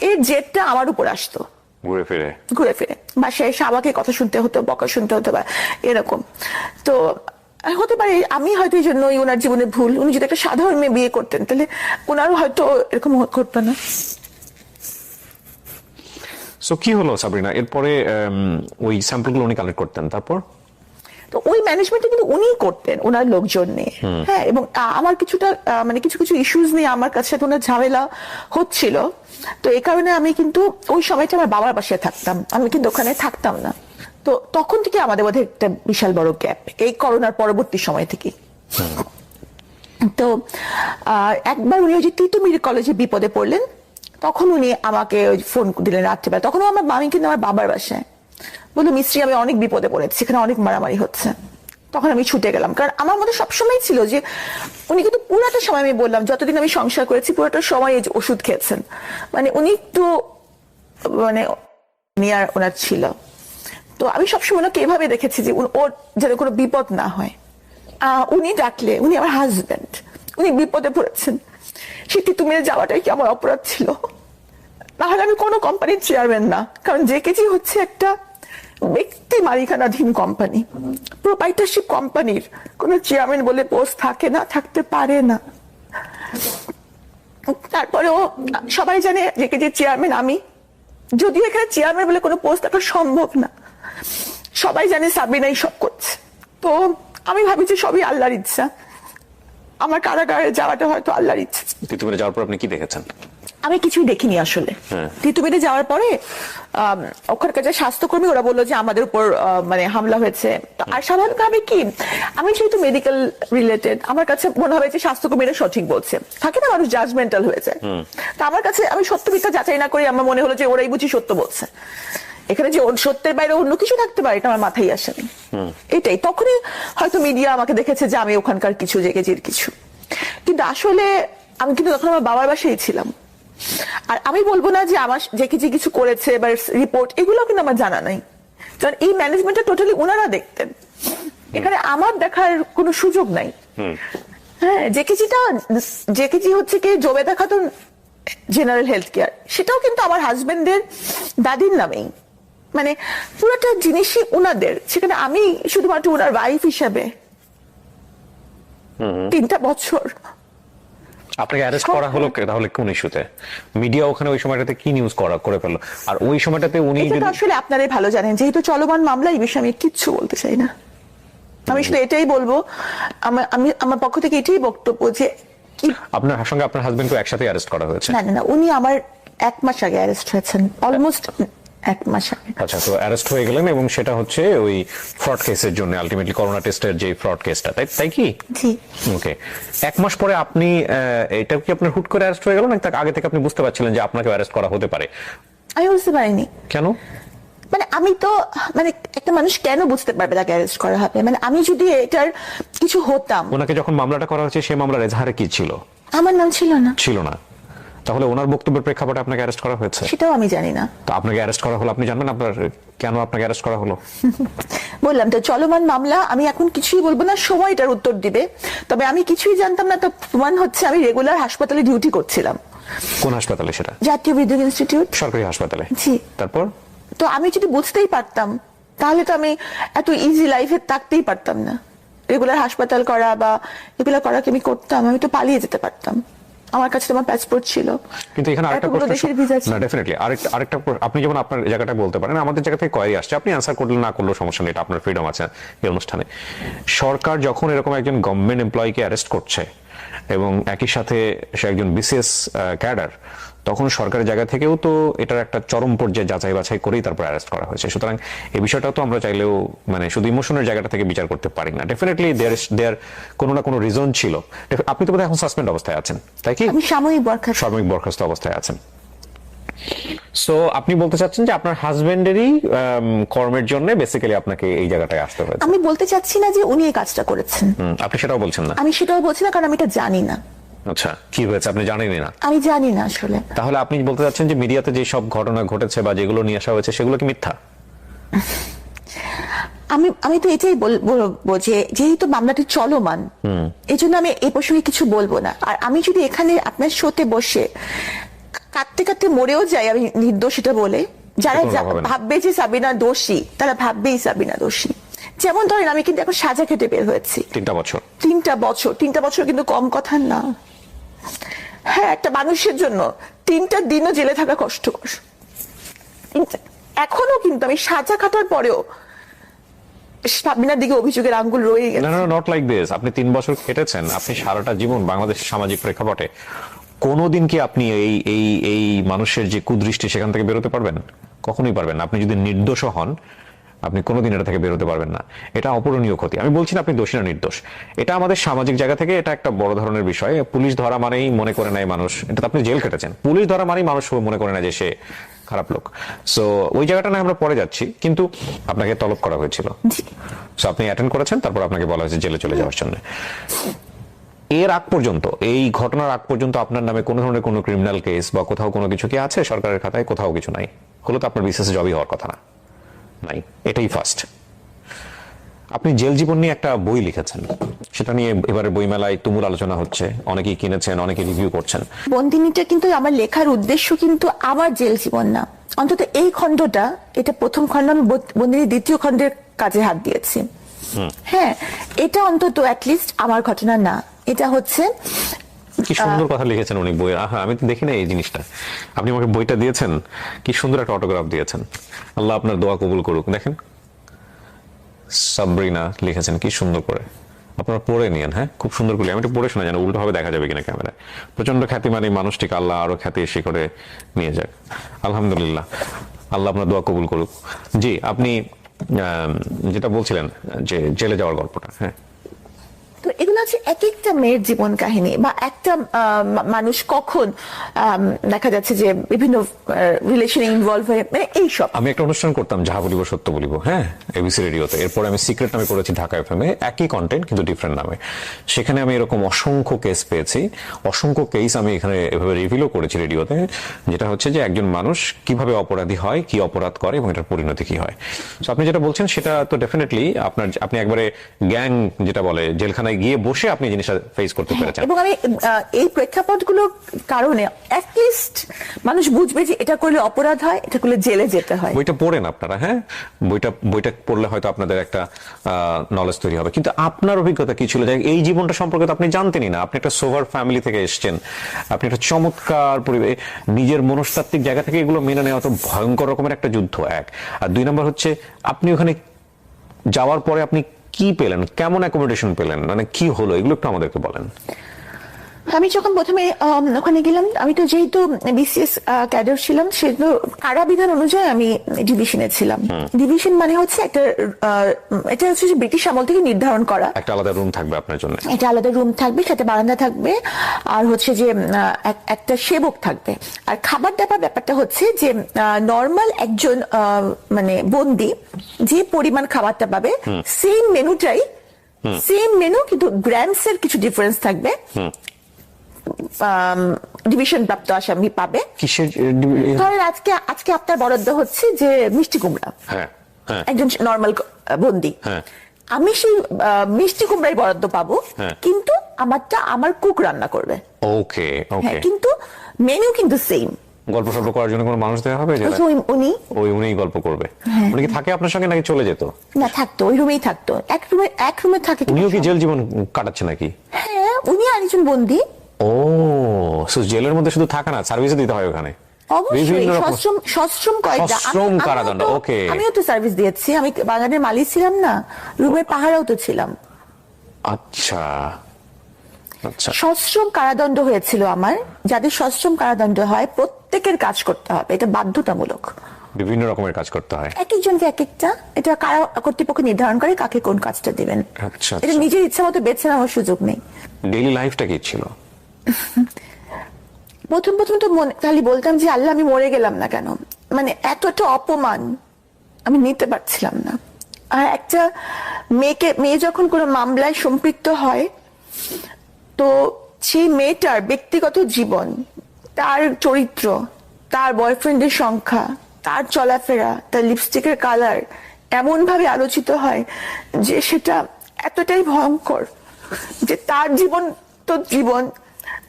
এর জেদটা আমার উপর আসতো ঘুরে ফিরে বাসায় এসে আমাকে কথা শুনতে হতো, বকা শুনতে হতো, বা এরকম। তো আর হতে পারে আমি হয়তো এই জন্যই ওনার জীবনে ভুল, উনি যদি একটা সাধারণ মেয়ে বিয়ে করতেন তাহলে ওনারও হয়তো এরকম করতো না। সো কি হলো সাবরিনা, এরপরে ওই স্যাম্পলগুলো উনি কালেক্ট করতেন, তারপর? তো ওই ম্যানেজমেন্টটা কিন্তু উনিই করতেন ওনার লোকজন নিয়ে। হ্যাঁ, এবং আমার কিছুটা মানে কিছু কিছু ইস্যুস নিয়ে আমার কাছে ওনার ঝামেলা হচ্ছিল, তো এই কারণে আমি কিন্তু ওই সময়টা আমার বাবার বাসায় থাকতাম, আমি কিন্তু ওখানে থাকতাম না। তো তখন থেকে আমাদের মধ্যে একটা বিশাল বড় গ্যাপ, এই করোনার পরবর্তী সময় থেকে। তো একবার উনি ওই যে তিতুমির কলেজে বিপদে পড়লেন, তখন উনি আমাকে ফোন দিলেন রাত্রিবেলা, তখন আমার মামি কিন্তু আমার বাবার বাসায়, বললো মিস্ত্রি আমি অনেক বিপদে পড়েছি, এখানে অনেক মারামারি হচ্ছে। তখন আমি ছুটে গেলাম, কারণ আমার মধ্যে সবসময় ছিল যে উনি কিন্তু পুরাটা সময়, আমি বললাম যতদিন আমি সংসার করেছি পুরাটা সময় এই যে ওষুধ খেয়েছেন, মানে উনি একটু মানে নিয়ার ওনার ছিল। তো আমি সবসময় ওনাকে এভাবে দেখেছি যে ওর যেন কোনো বিপদ না হয়। উনি ডাকলে, উনি আমার হাজবেন্ড, উনি বিপদে পড়েছেন, সে তিতুমিরে যাওয়াটাই কি আমার অপরাধ ছিল? তাহলে আমি কোনো কোম্পানির চেয়ারম্যান না, কারণ জেকেজি হচ্ছে একটা ব্যক্তি মালিকানাধীন কোম্পানি, প্রোপাইটারশিপ কোম্পানির কোনো চেয়ারম্যান বলে পোস্ট থাকে না, থাকতে পারে না। তারপরেও সবাই জানে জেকেজি চেয়ারম্যান আমি, যদিও এখানে চেয়ারম্যান বলে কোনো পোস্ট থাকা সম্ভব না। সবাই জানে সাবিনাই সব করছে। তো আমি ভাবি যে সবই আল্লাহর ইচ্ছা, আমার কারাগারে যাওয়াটা হয়তো আল্লাহর ইচ্ছা। তিতুমিরে যাওয়ার পর আপনি কি দেখেছেন? আমি কিছুই দেখিনি আসলে। তিতুমিরে যাওয়ার পরে ওখানকার যে স্বাস্থ্যকর্মী ওরা বললো যে আমাদের উপর মানে হামলা হয়েছে। আর স্বাভাবিকভাবে কি, আমি যেহেতু মেডিকেল রিলেটেড, আমার কাছে মনে হবে যে স্বাস্থ্যকর্মীরা সঠিক বলছে, থাকে না মানুষ জাজমেন্টাল হয়ে যায়। তা আমার কাছে আমি সত্য মিথ্যা যাচাই না করে আমার মনে হলো যে ওরাই বুঝি সত্য বলছে, এখানে যে সত্যের বাইরে অন্য কিছু থাকতে পারে এটা আমার মাথায় আসেনি। এটাই তখনই হয়তো মিডিয়া আমাকে দেখেছে যে আমি ওখানকার কিছু জেকেজির কিছু, কিন্তু আসলে আমি কিন্তু তখন আমার বাবার বাসায় ছিলাম। আর আমি বলবো না যে আমার জেকেজি কিছু করেছে বা রিপোর্ট, এগুলো কিন্তু আমার জানা নাই, কারণ এই ম্যানেজমেন্টটা টোটালি ওনারা দেখতেন, এখানে আমার দেখার কোনো সুযোগ নাই। হ্যাঁ, জেকেজি হচ্ছে কি Jobeda Khatun general health care, সেটাও কিন্তু আমার হাজবেন্ডের দাদির নামেই, মানে পুরোটা জিনিসই ওনাদের, সেখানে আমি শুধুমাত্র ওনার ওয়াইফ হিসাবে 3টা বছর। আপনাকে অ্যারেস্ট করা হলো তাহলে কোন ইস্যুতে? মিডিয়া ওখানে ওই সময়টাতে কি নিউজ করে ফেললো? আর ওই সময়টাতে উনি এটা আসলে আপনারাই ভালো জানেন, যেহেতু চলমান মামলা, এই বিষয়ে আমি কিচ্ছু বলতে চাই না। আমি শুধু এটাই বলবো, আমি আমার পক্ষ থেকে এটাই বক্তব্য যে আপনার সঙ্গে আপনার হাজবেন্ডকে একসাথে অ্যারেস্ট করা হয়েছে? না না না, উনি আমার 1 মাস আগে অ্যারেস্ট হয়েছেন, অলমোস্ট 1 মাস আগে। আচ্ছা, তো অ্যারেস্ট হয়ে গেলেন, এবং সেটা হচ্ছে ওই ফ্রড কেসের জন্য, আলটিমেটলি করোনা টেস্টের যে ফ্রড কেসটা, তাই কি? জি। ওকে, 1 মাস পরে আপনি এটা কি আপনার হুট করে অ্যারেস্ট হয়ে গেল, না তার আগে থেকে আপনি বুঝতে পারছিলেন যে আপনাকে অ্যারেস্ট করা হতে পারে? আমি বুঝতে পারিনি। কেন? মানে আমি তো, মানে একটা মানুষ কেন বুঝতে পারবে তাকে অ্যারেস্ট করা হবে? মানে আমি যদি এটার কিছু হতাম। ওনাকে যখন মামলাটা করা হয়েছে, সেই মামলার এজাহারে কি ছিল? আমার নাম ছিল না। ছিল না? তাহলে ওনার বক্তব্যের প্রেক্ষাপটে আপনাকে অ্যারেস্ট করা হয়েছে? সেটাও আমি জানি না। তো আপনাকে অ্যারেস্ট করা হলো, আপনি জানবেন আপনার কেন আপনাকে অ্যারেস্ট করা হলো? বললাম তো চলমান মামলা, আমি এখন কিছুই বলবো না, সময়টার উত্তর দিবে। তবে আমি কিছুই জানতাম না, তো প্রমাণ হচ্ছে আমি রেগুলার হাসপাতালে ডিউটি করছিলাম। কোন হাসপাতালে সেটা? জাতীয় বিদ্যুৎ ইনস্টিটিউট, সরকারি হাসপাতালে। জি। তারপর? তো আমি যদি বুঝতেই পারতাম তাহলে তো আমি এত ইজি লাইফে থাকতেই পারতাম না। রেগুলার হাসপাতাল করা বা এগুলো করাকে আমি করতাম, আমি তো পালিয়ে যেতে পারতাম, আমার কাছে তোমার পাসপোর্ট ছিল। কিন্তু এখানে আরেকটা প্রশ্ন, না ডেফিনেটলি আরেকটা আপনি যেমন আপনার জায়গাটা বলতে পারেন, আমাদের জায়গা থেকে কোয়ারি আসছে, আপনি অ্যানসার করলে না করলেও সমস্যা নেই, এটা আপনার ফ্রিডম আছে এই অনুষ্ঠানে। সরকার যখন এরকম একজন গভর্নমেন্ট এমপ্লয়িকে অ্যারেস্ট করছে এবং একই সাথে সে একজন বিসিএস ক্যাডার, তখন সরকারের জায়গা থেকেও তো এটার একটা চরম পর্যায়ে যাচাই বাছাই করেই তারপর অ্যারেস্ট করা হয়েছে। সুতরাং এই বিষয়টাও তো আমরা চাইলেও মানে শুধু ইমোশনের জায়গাটা থেকে বিচার করতে পারি না। ডেফিনেটলি দেয়ার কোনো না কোনো রিজন ছিল। আপনি তো বোধহয় এখন সাসপেন্ড অবস্থায় আছেন, তাই কি? আমি সাময়িক বরখাস্ত অবস্থায় আছেন। সো আপনি বলতে চাচ্ছেন যে আপনার হাজবেন্ডেরই কর্মের জন্য বেসিক্যালি আপনাকে এই জায়গাটায় আসতে হয়েছে? আমি বলতে চাচ্ছি না যে উনি এই কাজটা করেছেন। আপনি সেটাও বলছেন না? আমি সেটাও বলছি না, কারণ আমি এটা জানি না। আচ্ছা, কি হয়েছে আপনি জানেনই না? আমি জানি না আসলে। তাহলে আপনি বলতে চাচ্ছেন যে মিডিয়াতে যে সব ঘটনা ঘটেছে বা যেগুলো নিয়ে আসা হয়েছে সেগুলো কি মিথ্যা? আমি তো এটাই বলবো যে যেহেতু মামলাটি চলমান, এই জন্য আমি এই প্রসঙ্গে কিছু বলবো না। আর আমি যদি এখানে আপনার শোতে বসে কাঁদতে কাঁদতে মরেও যাই আমি নির্দোষ এটা বলে, যারা ভাববে যে সাবিনা দোষী তারা ভাববেই সাবিনা দোষী। যেমন ধরেন আমি কিন্তু এখন সাজা খেটে বের হয়েছি 3টা বছর। 3টা বছর কিন্তু কম কথা না। হ্যাঁ, একটা মানুষের জন্য 3টা দিনও জেলে থাকা কষ্টকর। এখনো কিন্তু আমি সাজা খাটার পরেও সাবিনার দিকে অভিযোগের আঙ্গুল রয়ে গেছে। না, নট লাইক দিস। আপনি 3 বছর কেটেছেন, আপনি সারাটা জীবন বাংলাদেশের সামাজিক প্রেক্ষাপটে কোনোদিন কি আপনি এই এই এই মানুষের যে কুদৃষ্টি সেখান থেকে বেরোতে পারবেন? কখনোই পারবেন না। আপনি যদি নির্দোষ হন, আপনি কোনোদিন এটা থেকে বেরোতে পারবেন না। এটা অপূরণীয় ক্ষতি। আমি বলছি না আপনি দোষী না নির্দোষ, এটা আমাদের সামাজিক জায়গা থেকে এটা একটা বড় ধরনের বিষয়। পুলিশ ধরা মানেই মনে করে নেয় মানুষ, এটা তো আপনি জেল কেটেছেন, পুলিশ ধরা মানেই মানুষ মনে করে না যে সে খারাপ লোক। সো ওই জায়গাটা না আমরা পরে যাচ্ছি, কিন্তু আপনাকে তলব করা হয়েছিল, সো আপনি অ্যাটেন্ড করেছেন, তারপর আপনাকে বলা হয়েছে জেলে চলে যাওয়ার জন্য। এর আগ পর্যন্ত, এই ঘটনার আগ পর্যন্ত আপনার নামে কোনো ধরনের কোনো ক্রিমিনাল কেস বা কোথাও কোনো কিছু কি আছে সরকারের খাতায়? কোথাও কিছু নাই। হলো তো আপনার বিসিএস জবই হওয়ার কথা না, নাই, এটাই ফার্স্ট। আপনি জেল জীবন নিয়ে একটা বই লিখেছেন, সেটা নিয়ে এবারে বইমেলায় তুমুল আলোচনা হচ্ছে, অনেকেই কিনেছেন, অনেকে রিভিউ করছেন। বন্দিনীটা কিন্তু আমার লেখার উদ্দেশ্য কিন্তু আমার জেল জীবন না, অন্তত এই খণ্ডটা, এটা প্রথম খণ্ড, আমি বন্দিনীর দ্বিতীয় খণ্ডের কাজে হাত দিয়েছি। হ্যাঁ, এটা অন্তত অ্যাটলিস্ট আমার ঘটনা না, এটা হচ্ছে। কি সুন্দর কথা লিখেছেন উনি বইয়ের। আমি তো দেখি না এই জিনিসটা, আপনি আমাকে বইটা দিয়েছেন, কি সুন্দর একটা অটোগ্রাফ দিয়েছেন। আল্লাহ আপনার দোয়া কবুল করুক। দেখেন সাবরিনা লিখেছেন কি সুন্দর করে, আপনারা পড়ে নিয়েন। হ্যাঁ, খুব সুন্দর করে, আমি একটু পড়ে শোনা, যেন উল্টো ভাবে দেখা যাবে কিনা ক্যামেরায়। প্রচন্ড খ্যাতিমান এই মানুষটিকে আল্লাহ আরো খ্যাতির শিখরে নিয়ে যাক। আলহামদুলিল্লাহ, আল্লাহ আপনার দোয়া কবুল করুক। জি, আপনি যেটা বলছিলেন যে জেলে যাওয়ার গল্পটা। হ্যাঁ, তো এগুলো হচ্ছে এক একটা মেয়ের জীবন কাহিনী, বা একটা মানুষ কখন দেখা যাচ্ছে যে বিভিন্ন রিলেশনে ইনভলভ হয়ে, মানে এইসব। আমি একটা অনুষ্ঠান করতাম, যাহা বলিব সত্য বলিব, হ্যাঁ, এবিসি রেডিওতে। এরপর আমি সিক্রেট নামে করেছি ঢাকা এফএমে, একই কন্টেন্ট কিন্তু ডিফারেন্ট নামে। সেখানে আমি এরকম অসংখ্য কেস পেয়েছি, অসংখ্য কেস আমি এখানে এভাবে রিভিলও করেছি রেডিওতে, যেটা হচ্ছে যে একজন মানুষ কিভাবে অপরাধী হয়, কি অপরাধ করে এবং এটার পরিণতি কি হয়। তো আপনি যেটা বলছেন সেটা তো ডেফিনেটলি আপনি একবারে গ্যাং যেটা বলে, জেলখানায় গিয়ে বসে আপনি জিনিসটা ফেস করতে পেরেছেন। এবং আমি এই প্রেক্ষাপটগুলোর কারণে অ্যাটলিস্ট মানুষ বুঝবে যে এটা করলে অপরাধ হয়, এটা করলে জেলে যেতে হয়। বইটা পড়েন আপনারা, হ্যাঁ, বইটা পড়লে হয়তো আপনাদের একটা নলেজ তৈরি হবে। কিন্তু আপনার অভিজ্ঞতা কি ছিল? যে এই জীবনটা সম্পর্কে তো আপনি জানতেনই না, আপনি একটা সোভার ফ্যামিলি থেকে এসেছেন, আপনি একটা চমৎকার পরিবেশ, নিজের মনস্তাত্ত্বিক জায়গা থেকে এগুলো মেনে নেওয়া তো ভয়ঙ্কর রকমের একটা যুদ্ধ, এক। আর 2 নম্বর হচ্ছে আপনি ওখানে যাওয়ার পরে আপনি কি পেলেন, কেমন অ্যাকোমোডেশন পেলেন, মানে কি হলো, এগুলো একটু আমাদেরকে বলেন। আমি যখন প্রথমে ওখানে গেলাম, আমি তো যেহেতু বিসিএস ক্যাডার ছিলাম, সেহেতু কারা বিধান অনুযায়ী আমি ডিভিশনে ছিলাম। ডিভিশন মানে হচ্ছে এটা হচ্ছে যে ব্রিটিশ আমল থেকে নির্ধারণ করা একটা আলাদা রুম থাকবে আপনার জন্য, একটা আলাদা রুম থাকবে, সাথে বারান্দা থাকবে, আর হচ্ছে যে একটা সেবক থাকবে। আর খাবার দাবার ব্যাপারটা হচ্ছে যে নর্মাল একজন মানে বন্দি যে পরিমাণ খাবারটা পাবে, সেম মেনুটাই, সেম মেনু, কিন্তু গ্রামস এর কিছু ডিফারেন্স থাকবে। ডিভিশন প্রাপ্ত আসামি পাবে। কিসের? ধরেন আজকে আপনার বরাদ্দ হচ্ছে যে মিষ্টি কুমড়া, হ্যাঁ, একজন নর্মাল বন্দি, আমি সেই মিষ্টি কুমড়াই বরাদ্দ পাবো, কিন্তু আমারটা আমার কুক রান্না করবে। ওকে, ওকে, কিন্তু মেনু কিন্তু সেম। গল্প সল্প করার জন্য কোনো মানুষ দেওয়া হবে? উনিই গল্প করবে। উনি কি থাকে আপনার সঙ্গে নাকি চলে যেত? না, থাকতো, ওই রুমেই থাকতো, এক রুমে থাকে। উনিও কি জেল জীবন কাটাচ্ছে নাকি? হ্যাঁ, উনি আরেকজন বন্দি। ও, সো জেলের মধ্যে শুধু থাকা না, সার্ভিসও দিতে হয় ওখানে। অবশ্যই সশ্রম কয়েকটা, সশ্রম কারাদণ্ড। ওকে, আমিও তো সার্ভিস দিয়েছি, আমি বাগানের মালিক ছিলাম না, রুমের পাহারাও তো ছিলাম। আচ্ছা, আচ্ছা। সশ্রম কারাদণ্ড হয়েছিল আমার। যাদের সশ্রম কারাদণ্ড হয় প্রত্যেকের কাজ করতে হবে, এটা বাধ্যতামূলক। বিভিন্ন রকমের কাজ করতে হয়, এক একজনকে এক একটা, এটা কারা কর্তৃপক্ষ নির্ধারণ করে কাকে কোন কাজটা দিবেন। আচ্ছা, এটা নিজের ইচ্ছা মতো বেছে নেওয়ার সুযোগ নেই। ডেইলি লাইফটা কি ছিল? প্রথম তো খালি বলতাম যে আল্লাহ, আমি মরে গেলাম না কেন, মানে এতটা অপমান আমি নিতে পারছিলাম না। আর একটা মেয়ে যখন কোনো মামলায় সম্পৃক্ত হয়, তো সেই মেয়েটার ব্যক্তিগত জীবন, তার চরিত্র, তার বয়ফ্রেন্ডের সংখ্যা, তার চলাফেরা, তার লিপস্টিকের কালার এমন ভাবে আলোচিত হয় যে সেটা এতটাই ভয়ঙ্কর যে তার জীবন তো জীবন,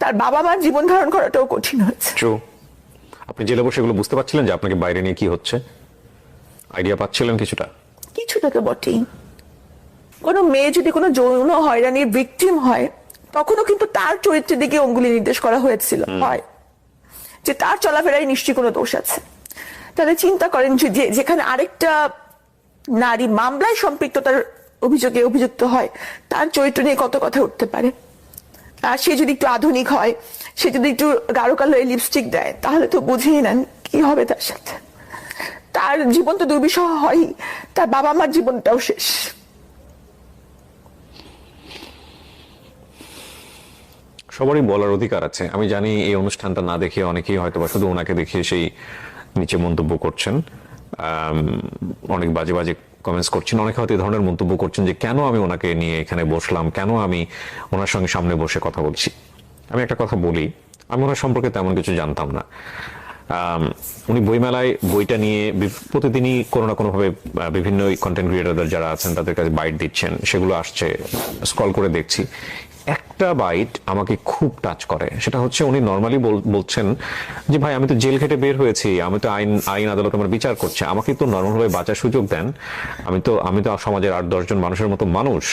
তার বাবা মার জীবন ধারণ করাটাও কঠিন হয়েছে। আপনি জেলে বসে এগুলো বুঝতে পারছিলেন যে আপনাকে বাইরে নিয়ে কি হচ্ছে? আইডিয়া পাচ্ছিলেন কিছুটা? কিছুটা তো বটেই। কোনো মেয়ে যদি কোনো যৌন হয়রানির ভিকটিম হয়, তখনও কিন্তু তার চরিত্রের দিকে অঙ্গুলি নির্দেশ করা হয়েছিল, হয় যে তার চলাফেরায় নিশ্চয়ই কোনো দোষ আছে। তাহলে চিন্তা করেন যে যেখানে আরেকটা নারী মামলায় সম্পৃক্ততার অভিযোগে অভিযুক্ত হয়, তার চরিত্র নিয়ে কত কথা উঠতে পারে। আর সে যদি একটু আধুনিক হয়, সে যদি একটু গাঢ় কালো লিপস্টিক দেয়, তাহলে তো বুঝেই নেন কি হবে তার সাথে। তার জীবন তো দুর্বিষহ হয়ই, তার বাবা মার জীবনটাও শেষ। সবারই বলার অধিকার আছে। আমি জানি এই অনুষ্ঠানটা না দেখে অনেকেই হয়তো বা শুধু ওনাকে দেখে সেই নিচে মন্তব্য করছেন, অনেক বাজে বাজে কমেন্টস করছেন। অনেকে হয়তো এই ধরনের মন্তব্য করছেন যে কেন আমি ওনাকে নিয়ে এখানে বসলাম, কেন আমি ওনার সঙ্গে সামনে বসে কথা বলছি। আমি একটা কথা বলি, আমি ওনার সম্পর্কে তেমন কিছু জানতাম না। উনি বইমেলায় বইটা নিয়ে প্রতিদিনই কোনো না কোনোভাবে বিভিন্ন কন্টেন্ট ক্রিয়েটরদের যারা আছেন তাদের কাছে বাইট দিচ্ছেন, সেগুলো আসছে, স্ক্রল করে দেখছি। একটা বাইট আমাকে খুব টাচ করে, সেটা হচ্ছে উনি নর্মালি বলছেন যে ভাই আমি তো জেল খেটে বের হয়েছি, আমি তো আইন আদালত আমার বিচার করছে, আমাকে তো নর্মালভাবে বাঁচার সুযোগ দেন, আমি তো সমাজের 8-10 জন মানুষের মতো মানুষ,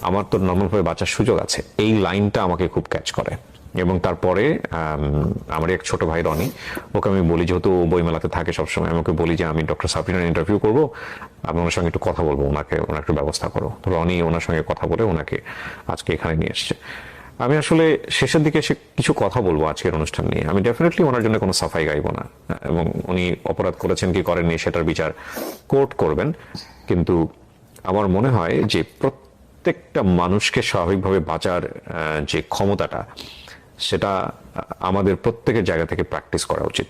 আমার তো নর্মালভাবে বাঁচার সুযোগ আছে। এই লাইনটা আমাকে খুব ক্যাচ করে। এবং তারপরে আমার এক ছোট ভাই রনি, ওকে আমি বলি, যেহেতু বইমেলাতে থাকে সবসময়, আমাকে বলি যে আমি ডক্টর সাফরিনার ইন্টারভিউ করবো, আমি ওনার সঙ্গে একটু কথা বলবো, ওনার একটু ব্যবস্থা করো। তো রনি ওনার সঙ্গে কথা বলে ওনাকে আজকে এখানে নিয়ে এসছে। আমি আসলে শেষের দিকে এসে কিছু কথা বলবো আজকের অনুষ্ঠান নিয়ে। আমি ডেফিনেটলি ওনার জন্য কোনো সাফাই গাইবো না, এবং উনি অপরাধ করেছেন কি করেননি সেটার বিচার কোর্ট করবেন। কিন্তু আমার মনে হয় যে প্রত্যেকটা মানুষকে স্বাভাবিকভাবে বাঁচার যে ক্ষমতাটা, সেটা আমাদের প্রত্যেকের জায়গা থেকে প্র্যাকটিস করা উচিত।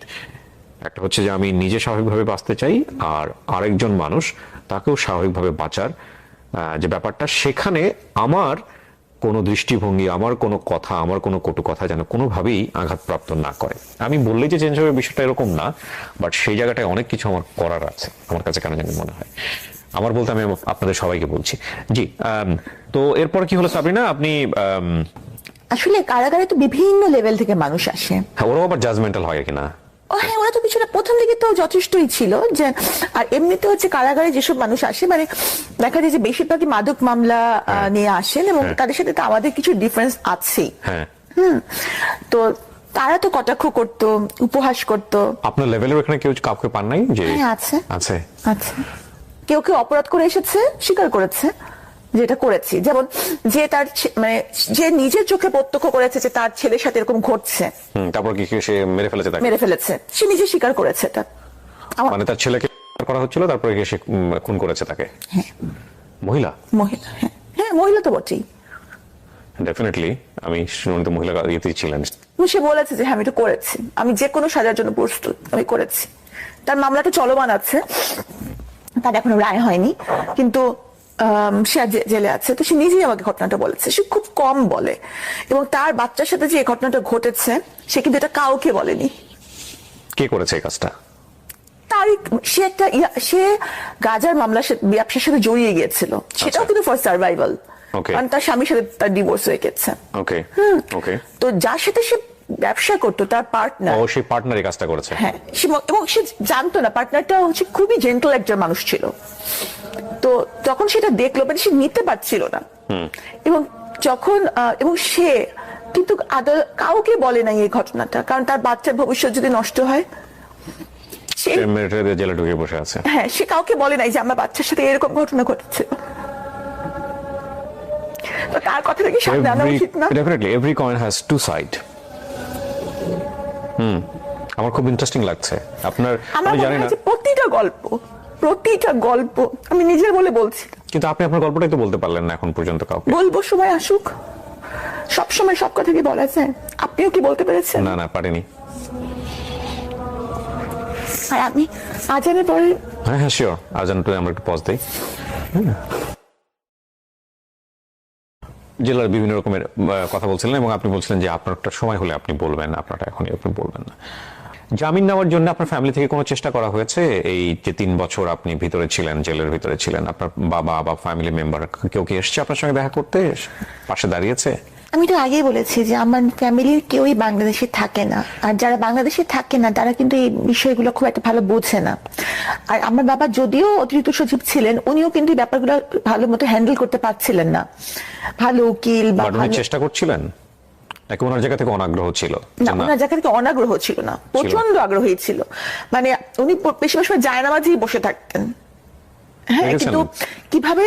একটা হচ্ছে যে আমি নিজে স্বাভাবিকভাবে বাঁচতে চাই, আর আরেকজন মানুষ তাকেও স্বাভাবিকভাবে বাঁচার যে ব্যাপারটা, সেখানে আমার কোনো দৃষ্টিভঙ্গি, আমার কোনো কথা, আমার কোনো কটু কথা যেন কোনোভাবেই আঘাতপ্রাপ্ত না করে। আমি বললেই যে চেঞ্জ হবে বিষয়টা এরকম না, বাট সেই জায়গাটায় অনেক কিছু আমার করার আছে আমার কাছে, কেন জানি মনে হয়। আমার বলতে আমি আপনাদের সবাইকে বলছি। জি, তো এরপর কি হলো সাবরিনা? আপনি আসলে কারাগারে তো বিভিন্ন লেভেল থেকে মানুষ আসে। হ্যাঁ, ওরাও আবার জাজমেন্টাল হয় কিনা? ও হ্যাঁ, ওরা তো কিছুটা প্রথম দিকে তো যথেষ্টই ছিল যে, আর এমনিতে হচ্ছে কারাগারে যেসব মানুষ আসে, মানে দেখা যায় যে বেশিরভাগই মাদক মামলা নিয়ে আসেন, এবং তাদের সাথে তো আমাদের কিছু ডিফারেন্স আছেই। হ্যাঁ, তো তারা তো কটাক্ষ করতো, উপহাস করতো। আপনার লেভেলের ওখানে কেউ কাউকে পান নাই? যে হ্যাঁ, আছে আছে। আচ্ছা, কেউ কেউ অপরাধ করে এসেছে, স্বীকার করেছে যেটা করেছি। যেমন যে তার মানে যে নিজের চোখে প্রত্যক্ষ করেছে যে তার ছেলের সাথে এরকম ঘটছে, তারপর কি সে মেরে ফেলেছে? তাকে মেরে ফেলেছে, সে নিজে স্বীকার করেছে এটা। মানে তার ছেলেকে করা হচ্ছিল, তারপরে সে খুন করেছে তাকে? হ্যাঁ। মহিলা? মহিলা, হ্যাঁ হ্যাঁ, মহিলা তো বটেই। ডেফিনেটলি আমি শুনুন, তো মহিলা ইয়েতেই ছিলেন। সে বলেছে যে হ্যাঁ আমি এটা করেছি, আমি যে কোনো সাজার জন্য প্রস্তুত, আমি করেছি। তার মামলাটা চলমান আছে, তার এখনো রায় হয়নি, কিন্তু সে জেলে আছে। তো সে নিজেই আমাকে ঘটনাটা বলেছে। সে খুব কম বলে, এবং তার বাচ্চার সাথে যে ঘটনাটা ঘটেছে সে কিন্তু এটা কাউকে বলেনি। কে করেছে এই কাজটা? তার সে একটা সে গাজার মামলা ব্যবসার সাথে জড়িয়ে গিয়েছিল, সেটাও কিন্তু ফর সার্ভাইভাল, কারণ তার স্বামীর সাথে তার ডিভোর্স হয়ে গেছে। ওকে ওকে। তো যার সাথে সে ব্যবসা করতো, তার পার্টনার, ও সেই পার্টনারই কাজটা করেছে? হ্যাঁ, এবং সে জানতো না, পার্টনারটা হচ্ছে খুবই জেন্টল একজন মানুষ ছিল। তো তখন সেটা দেখলো, মানে সে নিতে পারছিল না, এবং যখন এবং সে কিন্তু কাউকে বলে নাই এই ঘটনাটা, কারণ তার বাচ্চার ভবিষ্যৎ যদি নষ্ট হয়। সে জেলে ঢুকে বসে আছে। হ্যাঁ, সে কাউকে বলে নাই যে আমার বাচ্চার সাথে এরকম ঘটনা ঘটেছে। তো তার কথা থেকে সামনে আনা উচিত না? Definitely every coin has to side. আমার খুব ইন্টারেস্টিং লাগছে আপনার। আমি জানি না, প্রতিটা গল্প আমি নিজের বলে বলছি, কিন্তু আপনি আপনার গল্পটাই তো বলতে পারলেন না এখন পর্যন্ত কাউকে। বলবো, সময় আসুক। সব সময় সব কথা কি বলা যায়? আপনিও কি বলতে পেরেছেন? না না, পারিনি। আর আমি আজানের পরে, হ্যাঁ হ্যাঁ শিওর, আজানটা আমরা একটু পজ দিই। জেলার বিভিন্ন রকমের কথা বলছিলেন, এবং আপনি বলছিলেন যে আপনার একটা সময় হলে আপনি বলবেন, আপনারটা এখনই আপনি বলবেন না। জামিন নেওয়ার জন্য আপনার ফ্যামিলি থেকে কোনো চেষ্টা করা হয়েছে? এই যে 3 বছর আপনি ভিতরে ছিলেন, জেলের ভিতরে ছিলেন, আপনার বাবা বা ফ্যামিলি মেম্বার কেউ কি এসেছে আপনার সঙ্গে দেখা করতে, পাশে দাঁড়িয়েছে? আমি তো আগেই বলেছি যে আমার ফ্যামিলির কেউই বাংলাদেশে থাকে না, আর যারা বাংলাদেশে থাকে না তারা কিন্তু এই বিষয়গুলো খুব একটা ভালো বোঝে না। আর আমার বাবা যদিও অতিরিক্ত সচিব ছিলেন, উনিও কিন্তু এই ব্যাপারগুলো ভালো মতো হ্যান্ডেল করতে পারছিলেন না। ভালো উকিল বা উনি চেষ্টা করছিলেন নাকি ওনার জায়গা থেকে অনাগ্রহ ছিল? না, ওনার জায়গা থেকে অনাগ্রহ ছিল না, প্রচন্ড আগ্রহী ছিল। মানে উনি বেশিরভাগ সময় জায়নামাজেই বসে থাকতেন। হ্যাঁ, কিন্তু কিভাবে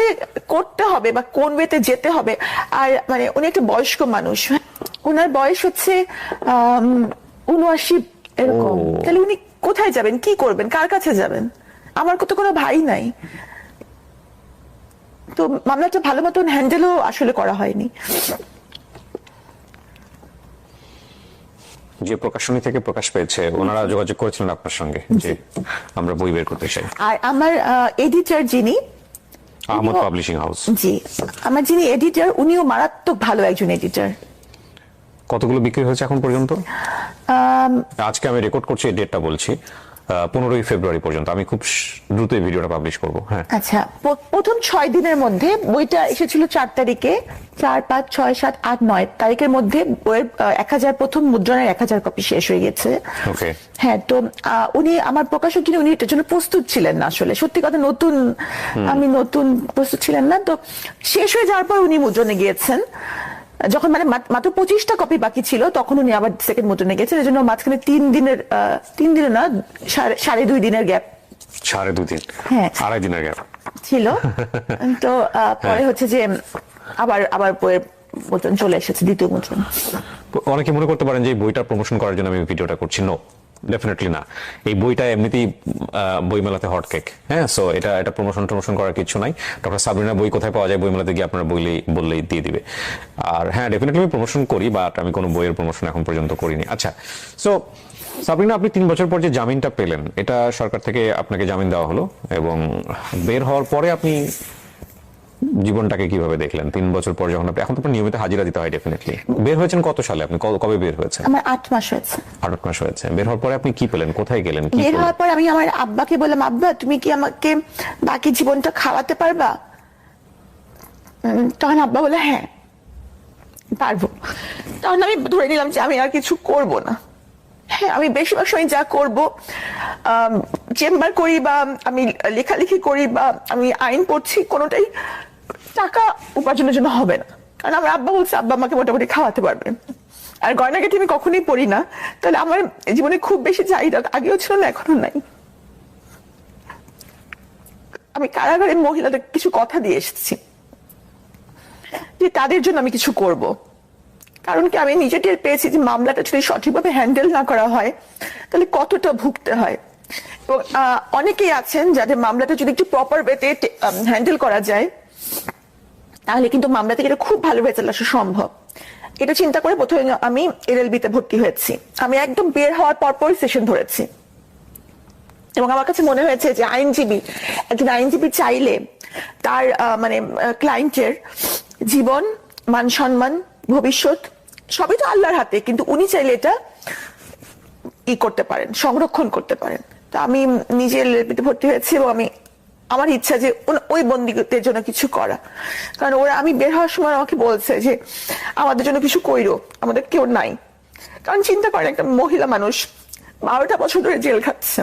করতে হবে বা কোন ওয়েতে যেতে হবে, আর মানে উনি একটা বয়স্ক মানুষ, ওনার বয়স হচ্ছে 79 এরকম। তাহলে উনি কোথায় যাবেন, কি করবেন, কার কাছে যাবেন? আমার তো কোনো ভাই নাই, তো মামলাটা ভালো মতন হ্যান্ডেলও আসলে করা হয়নি। যে প্রকাশনী থেকে প্রকাশ পেয়েছে ওনারা যোগাযোগ করেছিলেন আপনার সঙ্গে যে আমরা বই বের করতে চাই? আর আমার এডিটর যিনি, আহমদ পাবলিশিং হাউস, জি, আমার যিনি এডিটর উনিও মারাত্মক ভালো একজন এডিটর। কতগুলো বিক্রি হয়েছে এখন পর্যন্ত? আজকে আমি রেকর্ড করছি, এই ডেটটা বলছি, 15ই ফেব্রুয়ারি পর্যন্ত। আমি খুব দ্রুত এই ভিডিওটা পাবলিশ করবো। হ্যাঁ, আচ্ছা, প্রথম 6 দিনের মধ্যে বইটা এসেছিল 4 তারিখে, 4, 5, 6, 7, 8, 9 তারিখের মধ্যে বইয়ের 1000 প্রথম মুদ্রণের 1000 কপি শেষ হয়ে গেছে। ওকে। হ্যাঁ, তো উনি আমার প্রকাশক যিনি, উনি এটার জন্য প্রস্তুত ছিলেন না আসলে, সত্যি কথা। আমি নতুন প্রস্তুত ছিলেন না, তো শেষ হয়ে যাওয়ার পর উনি মুদ্রণে গিয়েছেন। যখন মানে মাত্র 25টা কপি বাকি ছিল, তখন উনি আবার সেকেন্ড মুদ্রণে গেছেন। এই জন্য মাঝখানে 3 দিনের না, 2.5 দিনের গ্যাপ। 2.5 দিন, হ্যাঁ, 2.5 দিনের গ্যাপ ছিল। তো পরে হচ্ছে যে আবার বইয়ের মুদ্রণ চলে এসেছে, দ্বিতীয় মুদ্রণ। অনেকে মনে করতে পারেন যে এই বইটা প্রমোশন করার জন্য আমি ভিডিওটা করছি। নো, ডেফিনেটলি না। এই বইটা এমনিতেই বইমেলাতে হট কেক। হ্যাঁ, সো এটা প্রমোশন করার কিছু নাই। ডক্টর সাবরিনা বই কোথায় পাওয়া যায়, বইমেলাতে গিয়ে আপনারা বললেই দিয়ে দিবে। আর হ্যাঁ, ডেফিনেটলি আমি প্রমোশন করি, বাট আমি কোনো বইয়ের প্রমোশন এখন পর্যন্ত করিনি। আচ্ছা, সো সাবরিনা, আপনি 3 বছর পর যে জামিনটা পেলেন, এটা সরকার থেকে আপনাকে জামিন দেওয়া হলো, এবং বের হওয়ার পরে আপনি জীবনটাকে কিভাবে দেখলেন 3 বছর পর? যখন আপনি এখন তো নিয়মিত হাজিরা দিতে হয় ডেফিনেটলি। বের হয়েছেন কত সালে? আপনি কবে বের হয়েছেন? আমার 8 মাস হয়েছে। 8 মাস হয়েছে। বের হওয়ার পরে আপনি কি পেলেন, কোথায় গেলেন? বের হওয়ার পর আমি আমার আব্বাকে বললাম, আব্বা তুমি কি আমাকে বাকি জীবনটা খাওয়াতে পারবা? তখন আব্বা বলে হ্যাঁ পারবো। তখন আমি ধরে নিলাম যে আমি আর কিছু করব না। হ্যাঁ, আমি বেশিরভাগ সময় যা করব, চেম্বার করি বা আমি লেখালেখি করি বা আমি আইন পড়ছি, কোনোটাই টাকা উপার্জনের জন্য হবে না। কারণ আমার আব্বা বলছে আব্বা আমাকে মোটামুটি খাওয়াতে পারবে। আর গয়নাগাটি আমি কখনোই পড়ি না, তাহলে আমার জীবনে খুব বেশি চাহিদা আগেও ছিল না, এখনো নাই। আমি কারাগারের মহিলাদের কিছু কথা দিয়ে এসেছি যে তাদের জন্য আমি কিছু করব। কারণ কি, আমি নিজে টের পেয়েছি যে মামলাটা যদি সঠিকভাবে হ্যান্ডেল না করা হয় তাহলে কতটা ভুগতে হয়। এবং অনেকেই আছেন যাদের মামলাটা যদি একটু প্রপার ওয়েতে হ্যান্ডেল করা যায়, তাহলে কিন্তু মামলা থেকে এটা খুব ভালো রেজাল্ট আসা সম্ভব। এটা চিন্তা করে প্রথমে আমি LLB তে ভর্তি হয়েছি। আমি একদম বের হওয়ার পরপরই সেশন ধরেছি, এবং আমার কাছে মনে হয়েছে যে একজন আইনজীবী চাইলে তার মানে ক্লায়েন্টের জীবন, মান সম্মান, ভবিষ্যৎ সবই তো আল্লাহর হাতে, কিন্তু উনি চাইলে এটা করতে পারেন, সংরক্ষণ করতে পারেন। তো আমি নিজে LLB তে ভর্তি হয়েছি, এবং আমার ইচ্ছা যে ওই বন্দীদের জন্য কিছু করা। কারণ আমি বের হওয়ার সময় আমাকে বলছে যে আমাদের জন্য কিছু কইরো, আমাদের কেউ নাই। কারণ চিন্তা করেন, একটা মহিলা মানুষ 12টা বছর ধরে জেল খাচ্ছে,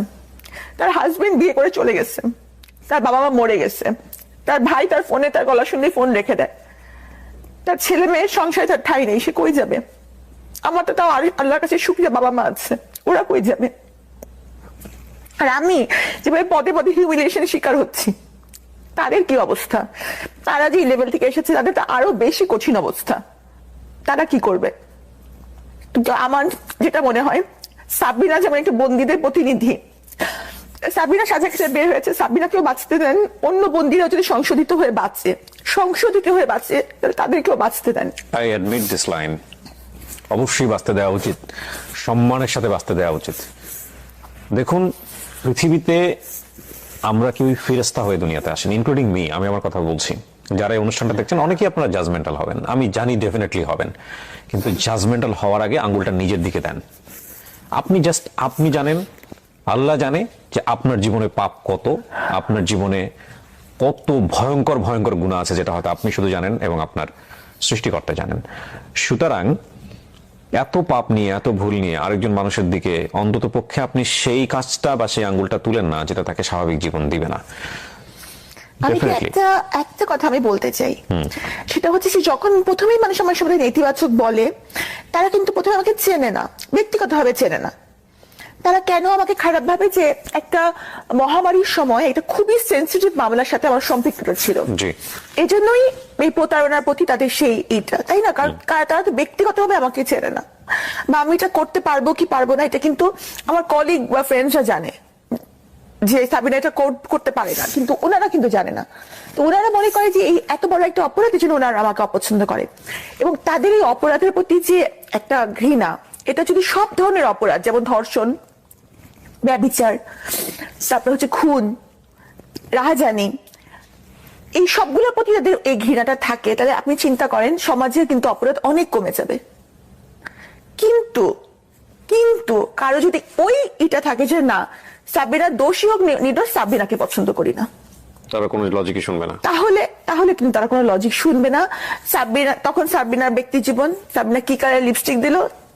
তার হাজবেন্ড বিয়ে করে চলে গেছে, তার বাবা মা মরে গেছে, তার ভাই তার ফোনে তার গলা শুনলেই ফোন রেখে দেয়, তার ছেলে মেয়ের সংসারে তার ঠাঁই নেই, সে কই যাবে? আমার তো তাও আল্লাহর কাছে শুকরিয়া, বাবা মা আছে, ওরা কই যাবে? আর আমি যেভাবে পদে পদে হিউমিলিয়েশনের শিকার হচ্ছি, তাদের কি অবস্থা? তারা যে লেভেল থেকে এসেছে তাদের তো আরো বেশি কঠিন অবস্থা, তারা কি করবে? তো আমার যেটা মনে হয়, সাবরিনা যেমন একটা বন্দীদের প্রতিনিধি, সাবরিনা সাজা খেতে বের হয়েছে, সাবরিনাকেও বাঁচতে দেন। অন্য বন্দীরা যদি সংশোধিত হয়ে বাঁচে তাদেরকেও বাঁচতে দেন। I admit this line. অবশ্যই বাঁচতে দেওয়া উচিত, সম্মানের সাথে বাঁচতে দেওয়া উচিত। দেখুন, পৃথিবীতে আমরা কেউই ফেরেশতা হয়ে দুনিয়াতে আসেন, ইনক্লুডিং মি। আমি আমার কথা বলছি, যারা এই অনুষ্ঠানটা দেখছেন অনেকেই আপনারা জাজমেন্টাল হবেন, আমি জানি ডেফিনেটলি হবেন, কিন্তু জাজমেন্টাল হওয়ার আগে আঙ্গুলটা নিজের দিকে দেন। আপনি জানেন, আল্লাহ জানে যে আপনার জীবনে পাপ কত, আপনার জীবনে কত ভয়ঙ্কর ভয়ঙ্কর গুনাহ আছে, যেটা হয়তো আপনি শুধু জানেন এবং আপনার সৃষ্টিকর্তা জানেন। সুতরাং এত পাপ নিয়ে, এত ভুল নিয়ে আরেকজন মানুষের দিকে অন্তত পক্ষে আপনি সেই কাজটা বা সেই আঙ্গুলটা তুলেন না যেটা তাকে স্বাভাবিক জীবন দিবে না। আমি কি একটা কথা আমি বলতে চাই, সেটা হচ্ছে যে যখন প্রথমেই মানুষ আমার সামনে নেতিবাচক বলে, তারা কিন্তু প্রথমে আমাকে চেনে না, ব্যক্তিগতভাবে চেনে না। তারা কেন আমাকে খারাপ ভাবে যে একটা মহামারীর সময় একটা খুবই সেন্সিটিভ মামলার সাথে আমার সম্পৃক্ততা ছিল, এই জন্যই এই প্রতারণার প্রতি তাদের সেই এইটা, তাই না? কারণ তারা তো ব্যক্তিগতভাবে আমাকে চেনে না, বা আমি এটা করতে পারবো কি পারবো না এটা কিন্তু আমার কলিগ বা ফ্রেন্ডসরা জানে যে সাবিনা এটা করতে পারে না, কিন্তু ওনারা কিন্তু জানে না। তো ওনারা মনে করে যে এই এত বড় একটা অপরাধের জন্য ওনারা আমাকে অপছন্দ করে, এবং তাদের এই অপরাধের প্রতি যে একটা ঘৃণা, এটা যদি সব ধরনের অপরাধ, যেমন ধর্ষণ, ব্যভিচার, তারপর হচ্ছে খুন, রাহাজানি, এই সবগুলোর প্রতি যাদের এই ঘৃণাটা থাকে, তাহলে আপনি চিন্তা করেন সমাজের কিন্তু অপরাধ অনেক কমে যাবে। কিন্তু কিন্তু কারো যদি ওই এটা থাকে যে না, সাবিনা দোষী হোক নির্দোষ, সাবিনাকে পছন্দ করি না, তারা কোনো লজিকই শুনবে না, তাহলে কিন্তু তারা কোনো লজিক শুনবে না। সাবিনা তখন সাবিনার ব্যক্তি জীবন, সাবিনা কি কালার লিপস্টিক দিল,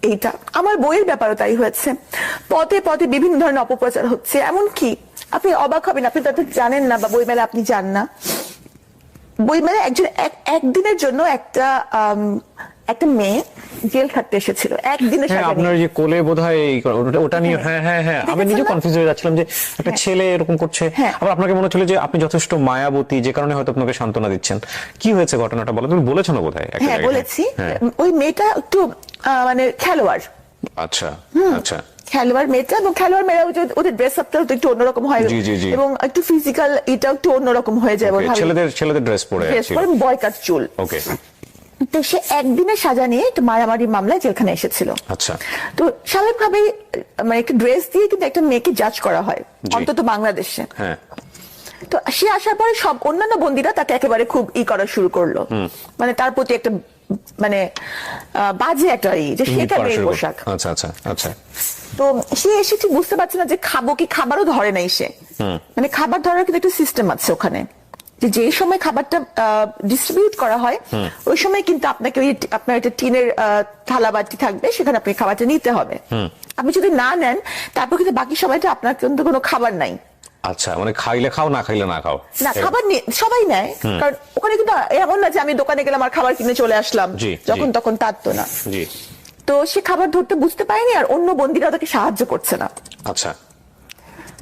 এইটা আমার বইয়ের ব্যাপারও তাই হয়েছে। পদে পদে বিভিন্ন ধরনের অপপ্রচার হচ্ছে, এমনকি আপনি অবাক হবেন, আপনি তাদের জানেন না বা বই মেলা আপনি যান না, বই মেলা একজন একদিনের জন্য একটা মেয়ে জেল খাটতে এসেছিল একদিনের। আপনার যে কোলে বোধহয় ওটা নিয়ে, হ্যাঁ আমি নিজে কনফিউজ হয়ে যাচ্ছিলাম যে একটা ছেলে এরকম করছে, আবার আপনাকে মনে হচ্ছিল যে আপনি যথেষ্ট মায়াবতী, যে কারণে হয়তো আপনাকে সান্ত্বনা দিচ্ছেন। কি হয়েছে ঘটনাটা বলো, তুমি বলেছো না বোধহয়? হ্যাঁ বলেছি, ওই মেয়েটা একটু মানে খেলোয়াড়। আচ্ছা আচ্ছা, খেলোয়াড় মেয়েটা, এবং খেলোয়াড় মেয়েরা ওদের ড্রেস আপটা একটু অন্যরকম হয়, এবং একটু ফিজিক্যাল এটা একটু অন্যরকম হয়ে যায়, ছেলেদের ড্রেস পরে বয় কাট চুল। ওকে, তো সে একদিনের সাজা নিয়ে একটু মারামারি মামলায় জেলখানে এসেছিল। আচ্ছা, তো স্বাভাবিকভাবেই মানে একটা ড্রেস দিয়ে কিন্তু একটা মেয়েকে জাজ করা হয়, অন্তত বাংলাদেশে। হ্যাঁ, তো সে আসার পরে সব অন্যান্য বন্দীরা তাকে একেবারে খুব করা শুরু করলো, মানে তার প্রতি একটা মানে বাজে একটা যে সে কেন এই পোশাক। আচ্ছা আচ্ছা আচ্ছা। তো সে এসে ঠিক বুঝতে পারছে না যে খাবো কি, খাবারও ধরে নাই সে, মানে খাবার ধরার কিন্তু একটা সিস্টেম আছে ওখানে, যে সময় খাবারটা ডিস্ট্রিবিউট করা হয় ওই সময় কিন্তু আপনাকে ওই আপনার একটা টিনের থালা বাটি থাকবে, সেখানে আপনি খাবারটা নিতে হবে। আপনি যদি না নেন তারপর কিন্তু বাকি সময়টা আপনার কিন্তু কোনো খাবার নাই। আচ্ছা, মানে খাইলে খাও, না খাইলে না খাও, না খাবার সবাই নেয়, কারণ ওখানে কিন্তু এমন না যে আমি দোকানে গেলাম আর খাবার কিনে চলে আসলাম যখন তখন, তার তো না। তো সে খাবার ধরতে বুঝতে পারেনি, আর অন্য বন্দীরা তাকে সাহায্য করছে না। আচ্ছা,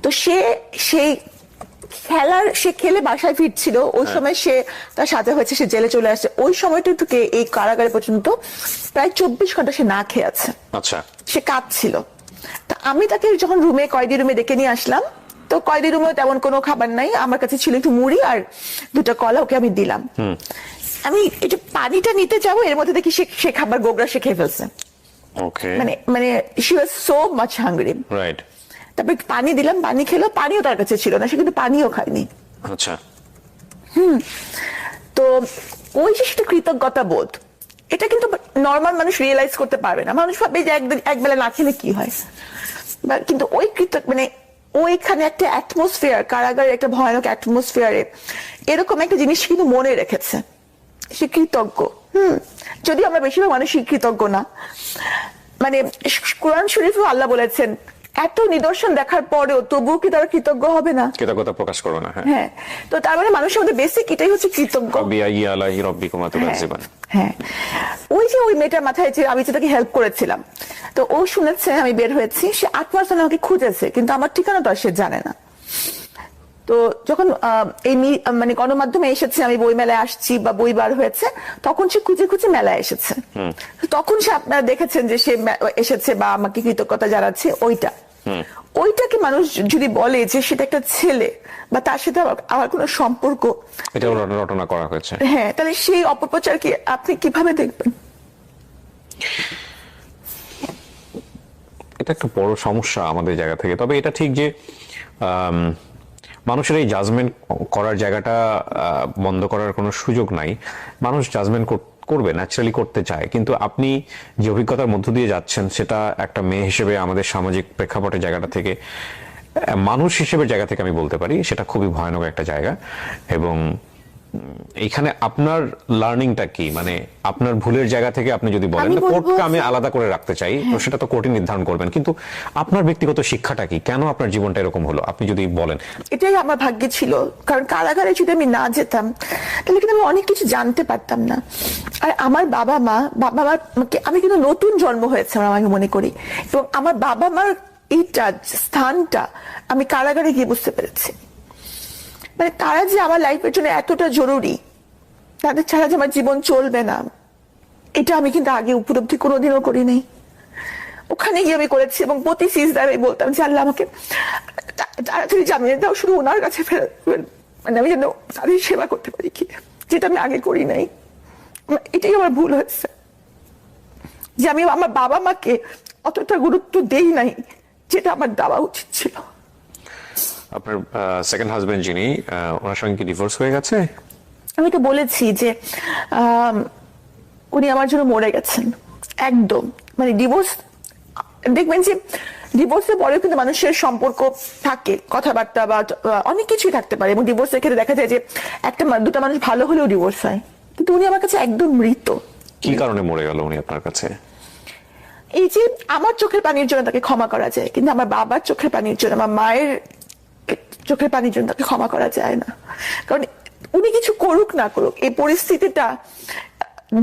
তো সেই সে খেলে বাসায় ফিরছিল, ওই সময় সে তার সাজা হয়েছে, সে জেলে চলে আসছে। ওই সময়টুকুকে এই কারাগারে পর্যন্ত প্রায় 24 ঘন্টা সে না খেয়ে আছে। আচ্ছা, সে কাঁদছিল। তা আমি তাকে যখন কয়েদি রুমে ডেকে নিয়ে আসলাম, তো কয়েদি রুমেও তেমন কোনো খাবার নাই, আমার কাছে ছিল একটু মুড়ি আর 2টা কলা, ওকে আমি দিলাম। আমি একটু পানিটা নিতে যাবো, এর মধ্যে দেখি সে খাবার গোগরা সে খেয়ে ফেলছে। মানে she was so much hungry, right. তারপরে পানি দিলাম, পানি খেলো, পানিও তার কাছে ছিল না, সে কিন্তু পানিও খায়নি। আচ্ছা, তো ওই যে সেটা কৃতজ্ঞতা বোধ, এটা কিন্তু নর্মাল মানুষ রিয়েলাইজ করতে পারবে না। মানুষ ভাবে যে একবেলা না খেলে কি হয়, কিন্তু ওই মানে ওইখানে একটা অ্যাটমসফিয়ার, কারাগারের একটা ভয়ানক অ্যাটমসফিয়ারে এরকম একটা জিনিস কিন্তু মনে রেখেছে, সে কৃতজ্ঞ। যদি আমরা বেশিরভাগ মানুষই কৃতজ্ঞ না, মানে কোরআন শরীফে আল্লাহ বলেছেন এত নিদর্শন দেখার পরেও তবুও কি তারা কৃতজ্ঞ হবে না, কৃতজ্ঞতা প্রকাশ করো না। হ্যাঁ, তো তার মানে মানুষের মধ্যে বেসিক এটাই হচ্ছে কৃতজ্ঞ। হ্যাঁ, ওই যে ওই মেয়েটার মাথায় যে আমি তাকে হেল্প করেছিলাম, তো ও শুনেছে আমি বের হয়েছি, সে 8 মাস ধরে আমাকে খুঁজেছে, কিন্তু আমার ঠিকানা তো সে জানে না। তো যখন এই মানে গণমাধ্যমে এসেছে, আমি বই মেলায় আসছি বা বই বার হয়েছে, তখন সে খুঁজে খুঁজে মেলায় এসেছে। তখন সে আপনারা দেখেছেন যে সে এসেছে বা আমাকে কৃতজ্ঞতা জানাচ্ছে। ওইটাকে মানুষ যদি বলে যে সেটা একটা ছেলে বা তার সাথে আমার কোনো সম্পর্ক, এটা রটনা করা হয়েছে, হ্যাঁ, তাহলে সেই অপপ্রচারকে আপনি কিভাবে দেখবেন? এটা একটা বড় সমস্যা আমাদের জায়গা থেকে। তবে এটা ঠিক যে মানুষের এই জাজমেন্ট করার জায়গাটা বন্ধ করার কোনো সুযোগ নাই। মানুষ জাজমেন্ট করবে, ন্যাচারালি করতে চায়, কিন্তু আপনি যে অভিজ্ঞতার মধ্য দিয়ে যাচ্ছেন সেটা একটা মেয়ে হিসেবে আমাদের সামাজিক প্রেক্ষাপটের জায়গাটা থেকে, মানুষ হিসেবে জায়গা থেকে আমি বলতে পারি সেটা খুবই ভয়ানক একটা জায়গা। এবং এইখানে আপনার লার্নিংটা কি, মানে আপনার ভুলের জায়গা থেকে আপনি যদি বলেন আমি বলবো কোর্টকে আমি আলাদা করে রাখতে চাই, তো সেটা তো কোর্টই নির্ধারণ করবেন, কিন্তু আপনার ব্যক্তিগত শিক্ষাটা কি, কেন আপনার জীবনটা এরকম হলো, আপনি যদি বলেন। এটাই আমার ভাগ্যে ছিল, কারণ কারাগারে যদি আমি না যেতাম তাহলে কিন্তু আমি অনেক কিছু জানতে পারতাম না। আর আমার বাবা মার আমি কিন্তু নতুন জন্ম হয়েছে আমি মনে করি, এবং আমার বাবা মার এইটা স্থানটা আমি কারাগারে গিয়ে বুঝতে পেরেছি। মানে তারা যে আমার লাইফের জন্য এতটা জরুরি, তাদের ছাড়া যে আমার জীবন চলবে না, এটা আমি কিন্তু আগে উপলব্ধি কোনোদিনও করি নাই। ওখানে গিয়ে আমি করেছি, এবং প্রতি সিজদায় আমি বলতাম যে আল্লাহ আমাকে তাড়াতাড়ি জামিয়ে দাও, শুধু ওনার কাছে ফেরত, মানে আমি যেন তাদের সেবা করতে পারি, কি যেটা আমি আগে করি নাই। এটাই আমার ভুল হয়েছে, যে আমি আমার বাবা মাকে অতটা গুরুত্ব দেই নাই যেটা আমার দেওয়া উচিত ছিল। আপনার সেকেন্ড হাজবেন্ড যিনি, ওনার সঙ্গে কি ডিভোর্স হয়ে গেছে? আমি তো বলেছি যে উনি আমার জন্য মরে গেছেন একদম। মানে ডিভোর্স, দেখবেন যে ডিভোর্সের পরেও কিন্তু মানুষের সম্পর্ক থাকে, কথাবার্তা বা অনেক কিছুই থাকতে পারে, এবং ডিভোর্সের ক্ষেত্রে দেখা যায় যে দুটা মানুষ ভালো হলেও ডিভোর্স হয়, কিন্তু উনি আমার কাছে একদম মৃত। কি কারণে মরে গেল উনি আপনার কাছে? এই যে আমার চোখের পানির জন্য তাকে ক্ষমা করা যায়, কিন্তু আমার বাবার চোখের পানির জন্য, আমার মায়ের চোখের পানির জন্য তাকে ক্ষমা করা যায় না। কারণ উনি কিছু করুক না করুক, এই পরিস্থিতিটা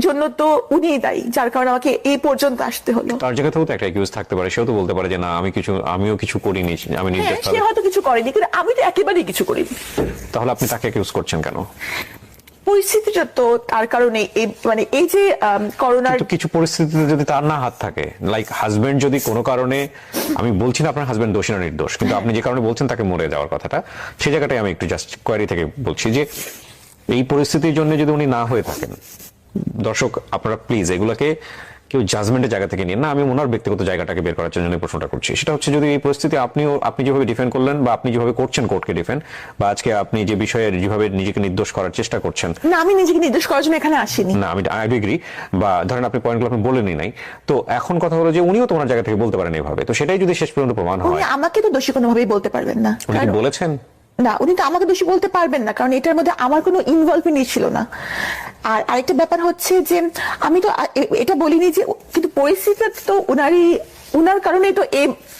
জন্য তো উনিই দায়ী, যার কারণে আমাকে এই পর্যন্ত আসতে হলো। তার জায়গাতেও তো একটা একিউজ থাকতে পারে, সেও তো বলতে পারে যে না আমিও কিছু করিনি, আমি নির্দোষ। সে হয়তো কিছু করেনি, কিন্তু আমি তো একেবারেই কিছু করিনি। তাহলে আপনি তাকে একিউজ করছেন কেন? পরিস্থিতিটা তো তার কারণে, মানে এই যে করোনার কিছু পরিস্থিতিতে যদি তার না হাত থাকে, লাইক হাজবেন্ড যদি কোনো কারণে, আমি বলছি না আপনার হাজবেন্ড দোষী না নির্দোষ, কিন্তু আপনি যে কারণে বলছেন তাকে মরে যাওয়ার কথাটা, সেই জায়গাটাই আমি একটু জাস্ট কোয়ারি থেকে বলছি যে এই পরিস্থিতির জন্য যদি উনি না হয়ে থাকেন, দর্শক আপনারা প্লিজ এগুলাকে কেউ জাজমেন্টের জায়গা থেকে নিন না, আমি ওনার ব্যক্তিগত জায়গাটাকে বের করার জন্য প্রশ্নটা করছি। সেটা হচ্ছে যদি এই পরিস্থিতি আপনি যেভাবে ডিফেন্ড করলেন, বা আপনি যেভাবে করছেন কোর্টকে ডিফেন্ড, বা আজকে আপনি যে বিষয়ে যেভাবে নিজেকে নির্দোষ করার চেষ্টা করছেন। না, আমি নিজেকে নির্দোষ করার জন্য এখানে আসিনি। না, আমি আই এগ্রি, বা ধরেন আপনি পয়েন্টগুলো আপনি বলেনই নাই, তো এখন কথা হলো যে উনিও তো ওনার জায়গা থেকে বলতে পারেন এভাবে, তো সেটাই যদি শেষ পর্যন্ত প্রমাণ উনি হয়। আমাকে তো দোষী কোনোভাবেই বলতে পারবেন না। উনি কি বলেছেন? না, উনি তো আমাকে দোষী বলতে পারবেন না, কারণ এটার মধ্যে আমার কোনো ইনভলভমেন্ট ছিল না। আর আরেকটা ব্যাপার হচ্ছে যে আমি তো এটা বলিনি যে, কিন্তু পরিস্থিতিটা তো উনার কারণে তো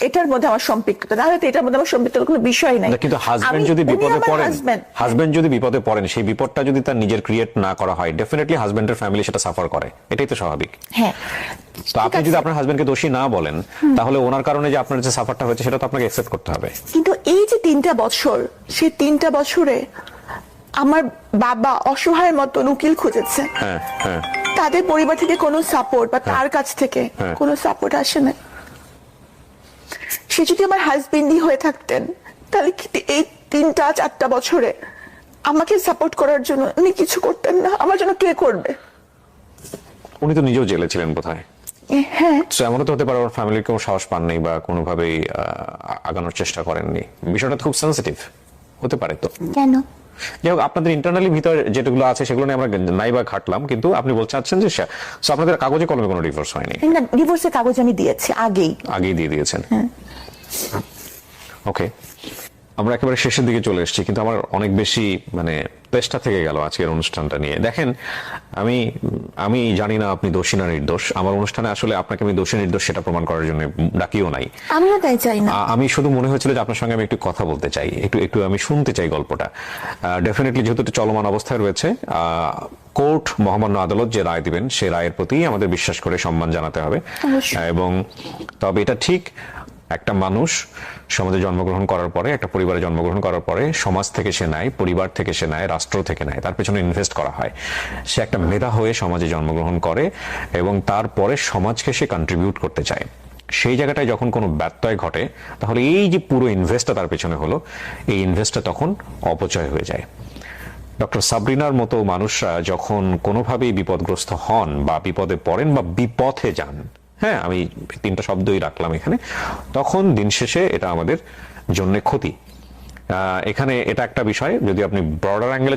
এটার মধ্যে আমার সম্পৃক্ততা, না হয়তো এটার মধ্যে আমার সম্পৃক্ততার কোনো বিষয় নাই। কিন্তু হাজবেন্ড যদি বিপদে পড়েন, হাজবেন্ড যদি বিপদে পড়েন, সেই বিপদটা যদি তার নিজের ক্রিয়েট না করা হয়, ডেফিনেটলি হাজবেন্ডের ফ্যামিলি সেটা সাফার করে, এটাই তো স্বাভাবিক। হ্যাঁ, তো আপনি যদি আপনার হাজবেন্ডকে দোষী না বলেন, তাহলে ওনার কারণে যে আপনার যে সাফারটা হয়েছে সেটা তো আপনাকে অ্যাকসেপ্ট করতে হবে। কিন্তু এই যে 3টা বছর, সেই 3টা বছরে আমার বাবা অসহায়ের মতো উকিল খুঁজেছে। হ্যাঁ, হ্যাঁ। তাদের পরিবার থেকে কোনো সাপোর্ট বা তার কাছ থেকে কোনো সাপোর্ট আসে না। সে যদি আমার হাজবেন্ডই হয়ে থাকতেন, তাহলে এই 3-4টা বছরে আমাকে সাপোর্ট করার জন্য উনি কিছু করতেন না। আমার জন্য কে করবে? উনি তো নিজেও জেলে ছিলেন বোধহয়। হ্যাঁ, এমনও তো হতে পারে ওর ফ্যামিলির কেউ সাহস পাননি বা কোনোভাবেই আগানোর চেষ্টা করেননি। বিষয়টা খুব সেন্সিটিভ হতে পারে। তো কেন? যাই হোক, আপনাদের ইন্টারনালি ভিতরে যেগুলো আছে সেগুলো নিয়ে আমরা নাই বা ঘাটলাম, কিন্তু আপনি বলতে চাচ্ছেন যে আপনাদের কাগজে কলমে কোনো ডিভোর্স হয়নি? না, ডিভোর্সের কাগজ আমি দিয়েছি আগেই দিয়ে দিয়েছেন। ওকে, আমরা একেবারে শেষের দিকে চলে এসেছি, কিন্তু আমার অনেক বেশি মানে চেষ্টা থেকে গেল আজকের অনুষ্ঠানটা নিয়ে। দেখেন, আমি জানি না আপনি দোষী না নির্দোষ। আমার অনুষ্ঠানে আসলে আপনাকে আমি দোষী নির্দোষ সেটা প্রমাণ করার জন্য ডাকিও নাই। আমিও তাই চাই না। আমি শুধু মনে হয়েছিল যে আপনার সঙ্গে আমি একটু কথা বলতে চাই, একটু আমি শুনতে চাই গল্পটা। ডেফিনেটলি যেহেতু এটা চলমান অবস্থায় রয়েছে, কোর্ট মহামান্য আদালত যে রায় দিবেন সেই রায়ের প্রতি আমাদের বিশ্বাস করে সম্মান জানাতে হবে। এবং তবে এটা ঠিক, একটা মানুষ সমাজে জন্মগ্রহণ করার পরে, একটা পরিবারে জন্মগ্রহণ করার পরে সমাজ থেকে সে নেয়, পরিবার থেকে সে নেয়, রাষ্ট্র থেকে নেয়, তার পেছনে ইনভেস্ট করা হয়। সে একটা মেধা হয়ে সমাজে জন্মগ্রহণ করে এবং তারপরে সমাজকে সে কন্ট্রিবিউট করতে চায়। সেই জায়গাটায় যখন কোনো ব্যত্যয় ঘটে, তাহলে এই যে পুরো ইনভেস্টটা তার পেছনে হলো, এই ইনভেস্টটা তখন অপচয় হয়ে যায়। ডক্টর সাবরিনার মতো মানুষরা যখন কোনোভাবেই বিপদগ্রস্ত হন বা বিপদে পড়েন বা বিপথে যান, হ্যাঁ, আমি 3টা শব্দই রাখলাম এখানে, তখন দিন শেষে এটা আমাদের জন্য ক্ষতি। এখানে এটা একটা বিষয়, যদি আপনি ব্রডার অ্যাঙ্গেলে